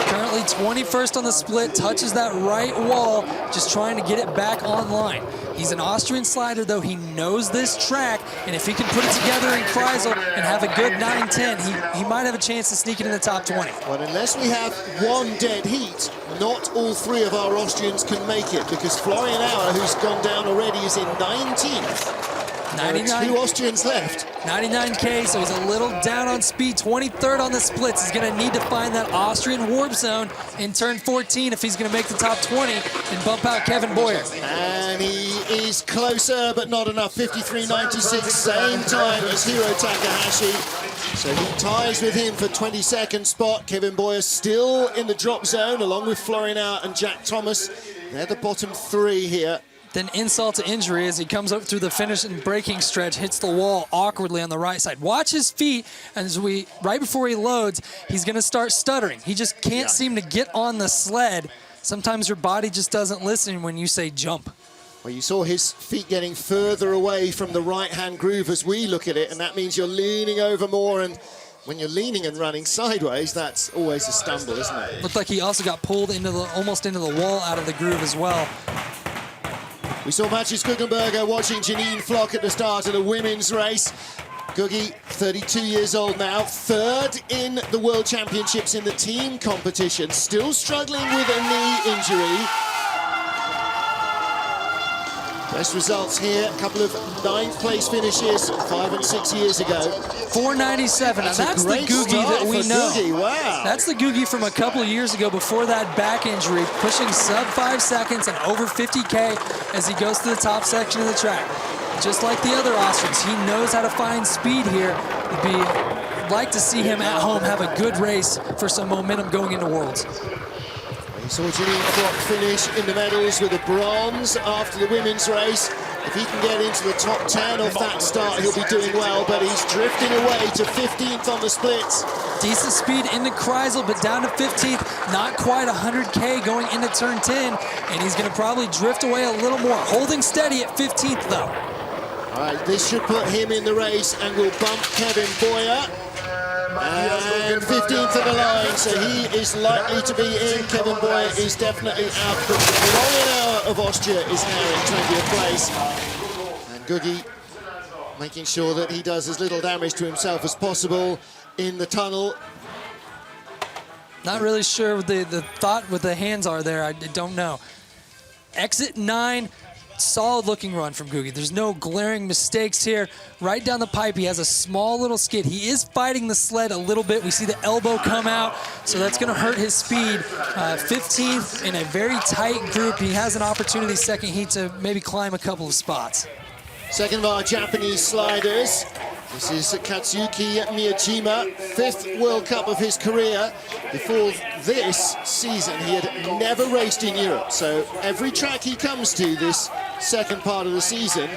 S2: Currently 21st on the split, touches that right wall, just trying to get it back online. He's an Austrian slider, though. He knows this track, and if he can put it together in Kreisel and have a good 9-10, he might have a chance to sneak it in the top 20.
S1: Well, unless we have one dead heat, not all 3 of our Austrians can make it, because Florian Auer, who's gone down already, is in 19th.
S2: 99,
S1: 2 Austrians left.
S2: 99K, so he's a little down on speed. 23rd on the splits. He's going to need to find that Austrian warp zone in turn 14 if he's going to make the top 20 and bump out Kevin Boyer.
S1: And he is closer, but not enough. 53.96, same time as Hiro Takahashi. So he ties with him for 22nd spot. Kevin Boyer still in the drop zone, along with Florian Auer and Jack Thomas. They're the bottom 3 here.
S2: Then insult to injury as he comes up through the finish and braking stretch, hits the wall awkwardly on the right side. Watch his feet, and right before he loads, he's going to start stuttering. He just can't seem to get on the sled. Sometimes your body just doesn't listen when you say jump.
S1: Well, you saw his feet getting further away from the right-hand groove as we look at it, and that means you're leaning over more, and when you're leaning and running sideways, that's always a stumble, isn't it?
S2: Looked like he also got pulled into almost into the wall out of the groove as well.
S1: We saw Matthias Guggenberger watching Janine Flock at the start of the women's race. Gugi, 32 years old now, 3rd in the World Championships in the team competition, still struggling with a knee injury. Best results here, a couple of 9th place finishes 5 and 6 years ago.
S2: 4.97, and that's the Gugi that we know.
S1: Gugi. Wow.
S2: That's the Gugi from a couple of years ago before that back injury, pushing sub 5 seconds and over 50K as he goes to the top section of the track. Just like the other Austrians, he knows how to find speed here. I'd like to see him at home have a good race for some momentum going into Worlds.
S1: We saw Janine Flock finish in the medals with a bronze after the women's race. If he can get into the top 10 off that start, he'll be doing well, but he's drifting away to 15th on the splits.
S2: Decent speed into Kreisel, but down to 15th. Not quite 100K going into turn 10, and he's going to probably drift away a little more. Holding steady at 15th, though.
S1: All right, this should put him in the race and will bump Kevin Boyer. And 15th of the line, so he is likely to be in. Kevin Boyer is definitely out. But Florian Auer of Austria is now in 20th place. And Gugi making sure that he does as little damage to himself as possible in the tunnel.
S2: Not really sure what the thought with the hands are there. I don't know. Exit 9. Solid looking run from Gugi. There's no glaring mistakes here. Right down the pipe, he has a small little skid. He is fighting the sled a little bit. We see the elbow come out, so that's going to hurt his speed. 15th in a very tight group. He has an opportunity second heat to maybe climb a couple of spots.
S1: Second of our Japanese sliders. This is Katsuki Miyajima, 5th World Cup of his career. Before this season, he had never raced in Europe. So every track he comes to this second part of the season,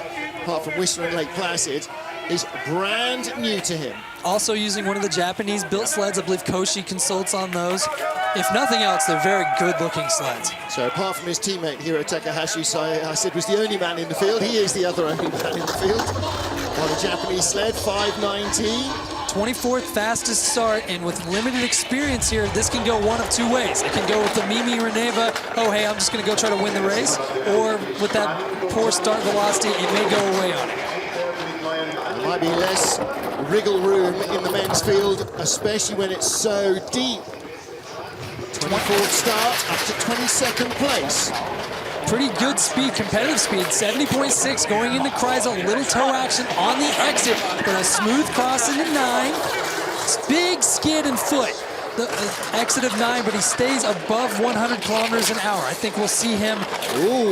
S1: apart from Whistler and Lake Placid, is brand new to him.
S2: Also using one of the Japanese-built sleds. I believe Koshi consults on those. If nothing else, they're very good-looking sleds.
S1: So apart from his teammate Hiro Takahashi, I said was the only man in the field, he is the other only man in the field. On a Japanese sled, 5:19.
S2: 24th fastest start, and with limited experience here, this can go one of two ways. It can go with the Mimi Reneva, oh hey, I'm just gonna go try to win the race, or with that poor start velocity, it may go away on it.
S1: There might be less wriggle room in the men's field, especially when it's so deep. 24th start up to 22nd place.
S2: Pretty good speed, competitive speed, 70.6 going into Kreisel, little toe action on the exit, but a smooth cross into 9. Big skid and foot, the exit of 9, but he stays above 100 kilometers an hour. I think we'll see him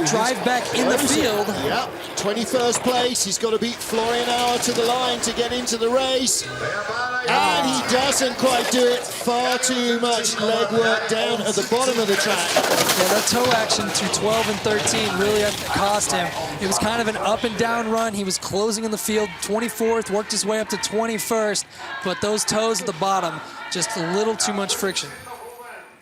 S2: drive back in the field.
S1: Yep, 21st place. He's got to beat Florian Auer to the line to get into the race. And he doesn't quite do it. Far too much leg work down at the bottom of the track.
S2: Yeah, that toe action through 12 and 13 really cost him. It was kind of an up and down run. He was closing in the field, 24th, worked his way up to 21st, but those toes at the bottom, just a little too much friction.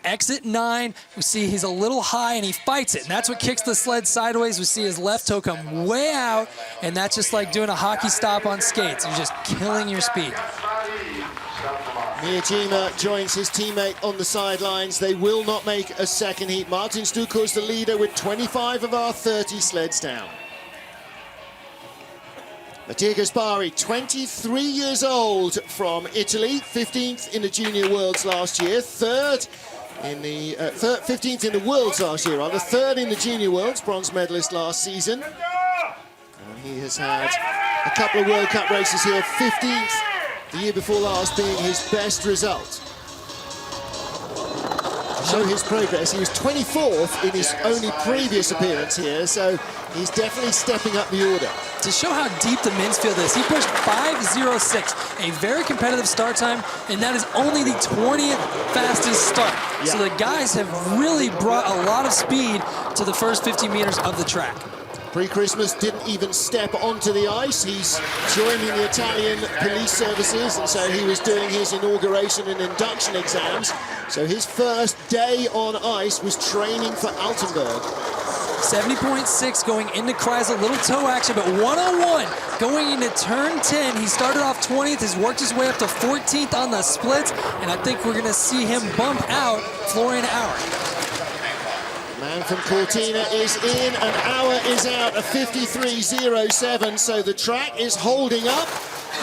S2: Exit 9, we see he's a little high and he fights it, and that's what kicks the sled sideways. We see his left toe come way out, and that's just like doing a hockey stop on skates. You're just killing your speed.
S1: Miyajima joins his teammate on the sidelines. They will not make a second heat. Martin Stuko is the leader with 25 of our 30 sleds down. Mattia Gaspari, 23 years old from Italy, 15th in the Junior Worlds last year, 15th in the Worlds last year, rather, 3rd in the Junior Worlds, bronze medalist last season. And he has had a couple of World Cup races here, 15th the year before last being his best result. To show his progress, he was 24th in his only previous appearance here, so he's definitely stepping up the order.
S2: To show how deep the men's field is, he pushed 5:06, a very competitive start time, and that is only the 20th fastest start. Yeah. So the guys have really brought a lot of speed to the first 50 meters of the track.
S1: Pre-Christmas didn't even step onto the ice. He's joining the Italian police services, and so he was doing his inauguration and induction exams. So his first day on ice was training for Altenburg.
S2: 70.6 going into Kreisel, little toe action, but 101 going into turn 10. He started off 20th, has worked his way up to 14th on the splits, and I think we're gonna see him bump out Florian Auer.
S1: Man from Cortina is in and Auer is out, a 53.07, so the track is holding up.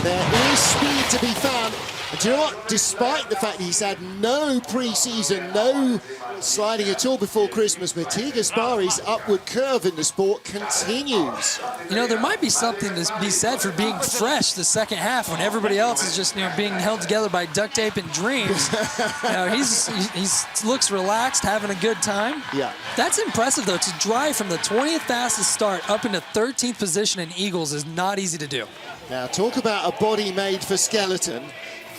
S1: There is speed to be found. And do you know what? Despite the fact he's had no pre-season, no sliding at all before Christmas, Mattia Gaspari's upward curve in the sport continues.
S2: You know, there might be something to be said for being fresh the second half when everybody else is just, being held together by duct tape and dreams. He looks relaxed, having a good time.
S1: Yeah.
S2: That's impressive, though. To drive from the 20th fastest start up into 13th position in Igls is not easy to do.
S1: Now, talk about a body made for skeleton.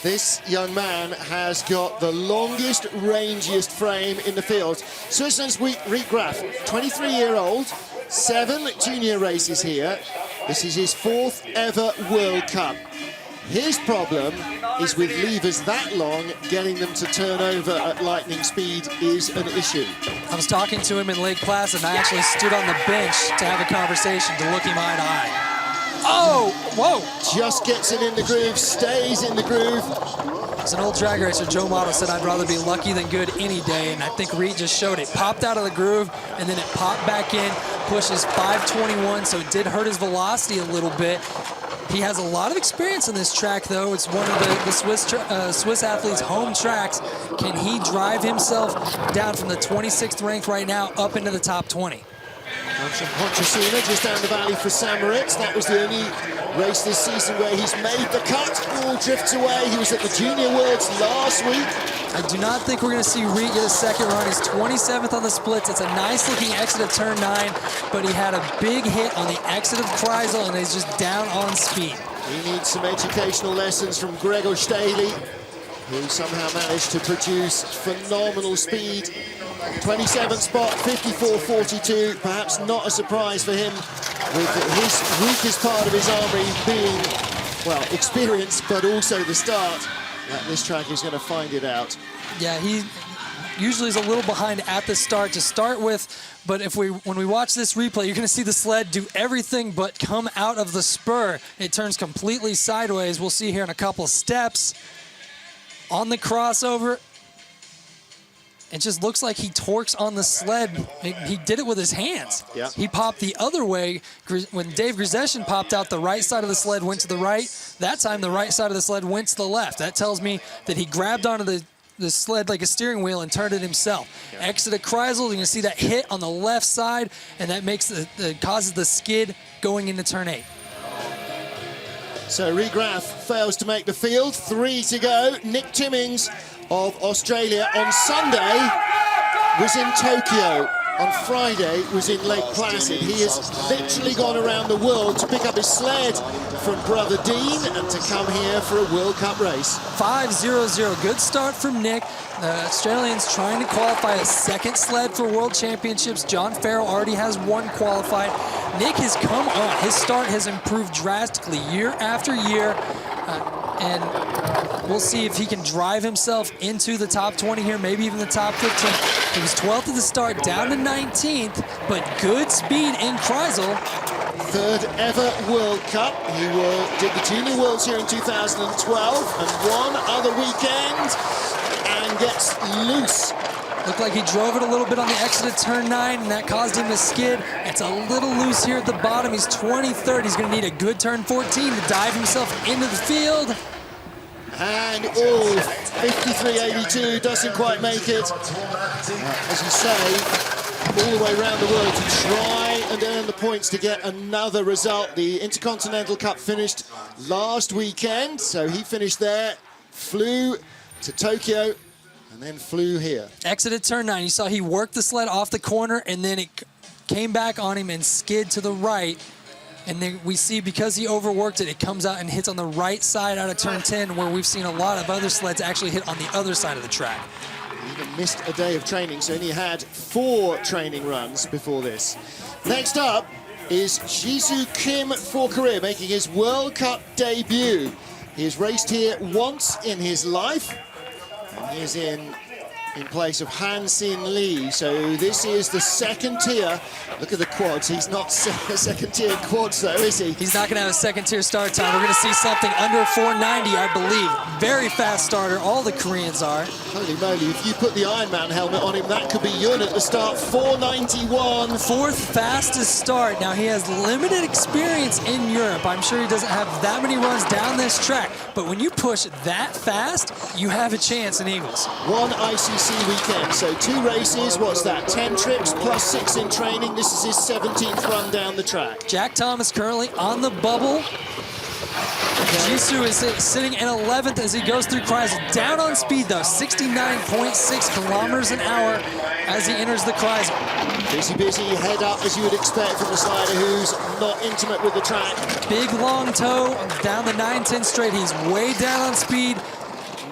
S1: This young man has got the longest, rangiest frame in the field. Switzerland's Riek Graf, 23-year-old, 7 junior races here. This is his 4th ever World Cup. His problem is with levers that long, getting them to turn over at lightning speed is an issue.
S2: I was talking to him in Lake Placid, and I actually stood on the bench to have a conversation, to look him eye to eye. Oh, whoa.
S1: Just gets it in the groove, stays in the groove.
S2: As an old drag racer, Joe Motto said, "I'd rather be lucky than good any day," and I think Reed just showed it. Popped out of the groove, and then it popped back in, pushes 521, so it did hurt his velocity a little bit. He has a lot of experience in this track, though. It's one of the Swiss athletes' home tracks. Can he drive himself down from the 26th ranked right now up into the top 20?
S1: Pontresina just down the valley for Sam Moritz. That was the only race this season where he's made the cut. All drifts away. He was at the Junior Worlds last week.
S2: I do not think we're going to see Reed get a second run. He's 27th on the splits. It's a nice-looking exit of turn 9, but he had a big hit on the exit of Kreisel, and he's just down on speed.
S1: He needs some educational lessons from Gregor Staley, who somehow managed to produce phenomenal speed. 27th spot, 54.42. Perhaps not a surprise for him, with his weakest part of his armory being, well, experience, but also the start. This track is going to find it out.
S2: Yeah, he usually is a little behind at the start to start with, but when we watch this replay, you're going to see the sled do everything but come out of the spur. It turns completely sideways. We'll see here in a couple of steps. On the crossover, it just looks like he torques on the sled. He did it with his hands.
S1: Yeah.
S2: He popped the other way. When Dave Grzeshin popped out, the right side of the sled went to the right. That time, the right side of the sled went to the left. That tells me that he grabbed onto the sled like a steering wheel and turned it himself. Yeah. Exit of Kreisel, you can see that hit on the left side, and that makes causes the skid going into turn 8.
S1: So Reed Graff fails to make the field. 3 to go. Nick Timmings of Australia on Sunday was in Tokyo. On Friday was in Lake Placid. He has literally gone around the world to pick up his sled from brother Dean and to come here for a World Cup race.
S2: 5:00. Good start from Nick. The Australians trying to qualify a second sled for World Championships. John Farrell already has 1 qualified. Nick has come on. His start has improved drastically year after year. And we'll see if he can drive himself into the top 20 here, maybe even the top 15. He was 12th at the start, down to 19th, but good speed in Kreisel.
S1: 3rd ever World Cup. He did the Junior Worlds here in 2012 and one other weekend and gets loose.
S2: Looked like he drove it a little bit on the exit of turn 9, and that caused him to skid. It's a little loose here at the bottom. He's 23rd. He's going to need a good turn 14 to dive himself into the field.
S1: And, 53.82, doesn't quite make it. As you say, all the way around the world to try and earn the points to get another result. The Intercontinental Cup finished last weekend, so he finished there, flew to Tokyo, and then flew here.
S2: Exited turn 9. You saw he worked the sled off the corner, and then it came back on him and skid to the right. And then we see, because he overworked it, it comes out and hits on the right side out of turn 10, where we've seen a lot of other sleds actually hit on the other side of the track.
S1: He even missed a day of training, so only had 4 training runs before this. Next up is Jisoo Kim for Korea, making his World Cup debut. He has raced here once in his life. And he is in place of Han Sin Lee. So this is the second tier. Look at the quads. He's not second tier quads though, is he?
S2: He's not going to have a second tier start time. We're going to see something under 490, I believe. Very fast starter. All the Koreans are.
S1: Holy moly, if you put the Ironman helmet on him, that could be Yun at the start. 491.
S2: 4th fastest start. Now, he has limited experience in Europe. I'm sure he doesn't have that many runs down this track. But when you push that fast, you have a chance in Igls.
S1: 1 ICC weekend, so 2 races. What's that? 10 trips plus 6 in training. This is his 17th run down the track.
S2: Jack Thomas currently on the bubble. Jisoo is sitting in 11th as he goes through Kreisel. Down on speed though, 69.6 kilometers an hour as he enters the Kreisel.
S1: Busy, head up as you would expect from a slider who's not intimate with the track.
S2: Big long toe down the 9-10 straight. He's way down on speed.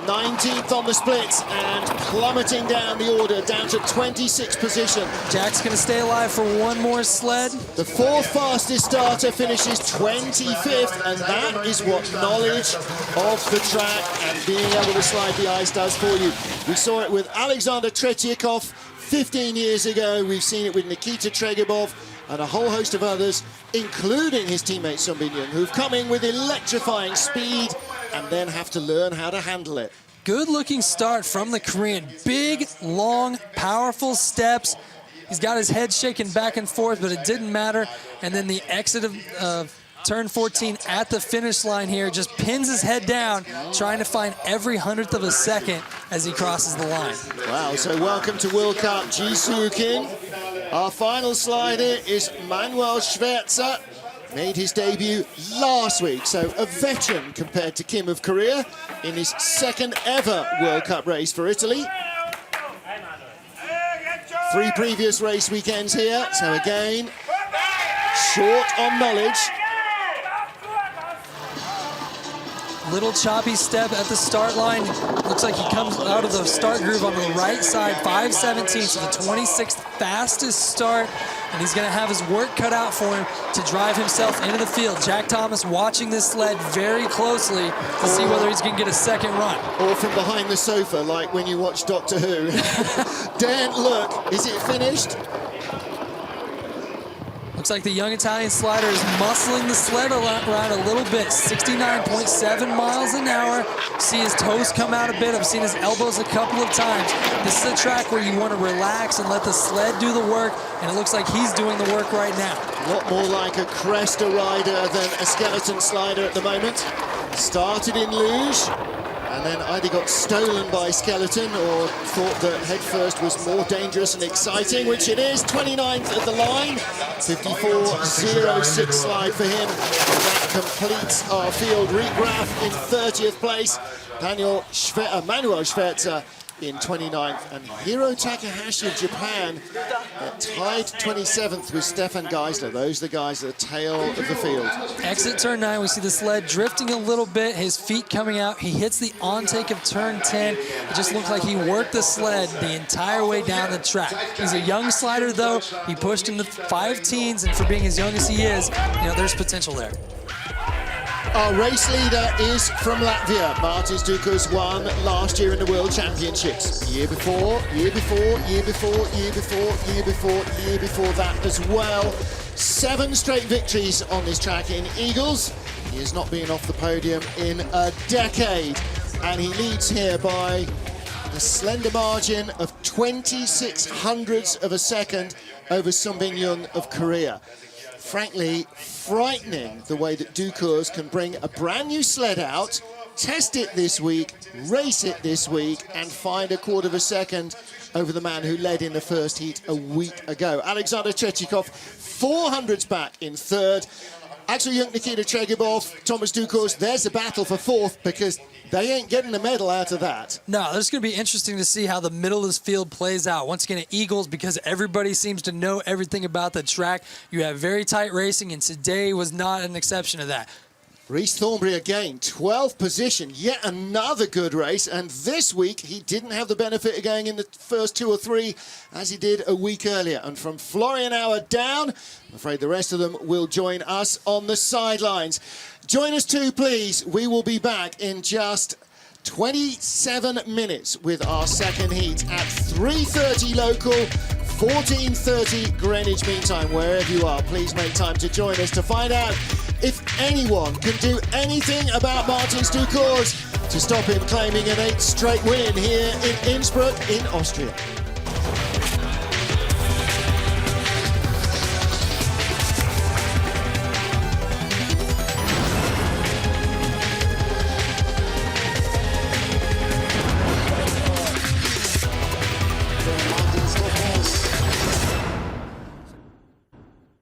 S1: 19th on the splits and plummeting down the order, down to 26th position.
S2: Jack's going to stay alive for one more sled.
S1: The 4th fastest starter finishes 25th, and that is what knowledge of the track and being able to slide the ice does for you. We saw it with Alexander Tretyakov 15 years ago. We've seen it with Nikita Tregebov and a whole host of others, including his teammate Sombinyon, who've come in with electrifying speed and then have to learn how to handle it.
S2: Good looking start from the Korean. Big, long, powerful steps. He's got his head shaking back and forth, but it didn't matter. And then the exit of turn 14 at the finish line here just pins his head down, trying to find every 100th of a second as he crosses the line.
S1: Wow, so welcome to World Cup, Ji-Soo-Kim. Our final slider is Manuel Schwerzer. Made his debut last week, so a veteran compared to Kim of Korea in his second ever World Cup race for Italy. 3 previous race weekends here, so again, short on knowledge.
S2: Little choppy step at the start line. Looks like he comes out of the start groove on the right side, 5:17, so the 26th fastest start, and he's going to have his work cut out for him to drive himself into the field. Jack Thomas watching this sled very closely to see whether he's going to get a second run.
S1: Or from behind the sofa, like when you watch Doctor Who. Daren't look. Is it finished?
S2: Looks like the young Italian slider is muscling the sled around a little bit. 69.7 miles an hour. See his toes come out a bit. I've seen his elbows a couple of times. This is a track where you want to relax and let the sled do the work, and it looks like he's doing the work right now.
S1: A lot more like a Cresta rider than a skeleton slider at the moment. Started in luge, and then either got stolen by skeleton or thought that head first was more dangerous and exciting, which it is. 29th at the line, 54.06 slide for him. And that completes our field regraph in 30th place. Manuel Schwerzer in 29th, and Hiro Takahashi of Japan tied 27th with Stefan Geisler. Those are the guys at the tail of the field.
S2: Exit turn 9, we see the sled drifting a little bit, his feet coming out. He hits the on-take of turn 10. It just looked like he worked the sled the entire way down the track. He's a young slider, though. He pushed in the 5 teens, and for being as young as he is, you know, there's potential there.
S1: Our race leader is from Latvia. Martins Dukas won last year in the World Championships. Year before that as well. 7 straight victories on this track in Igls. He has not been off the podium in a decade. And he leads here by a slender margin of 26 hundredths of a second over Sunbin Young of Korea. Frankly, frightening the way that Dukas can bring a brand new sled out, test it this week, race it this week, and find a quarter of a second over the man who led in the first heat a week ago. Alexander Chechikov, 400s back in 3rd. Axel Jung, Nikita Chegibov, Thomas Dukas, there's a battle for 4th, because they ain't getting a medal out of that.
S2: No, it's going to be interesting to see how the middle of this field plays out. Once again, at Igls, because everybody seems to know everything about the track, you have very tight racing, and today was not an exception to that.
S1: Rhys Thornberry again, 12th position, yet another good race, and this week he didn't have the benefit of going in the first 2 or 3 as he did a week earlier. And from Florian Auer down, I'm afraid the rest of them will join us on the sidelines. Join us too, please. We will be back in just 27 minutes with our second heat at 3:30 local, 14:30 Greenwich Mean Time. Wherever you are, please make time to join us to find out if anyone can do anything about Martins Dukas to stop him claiming an 8th straight win here in Innsbruck in Austria.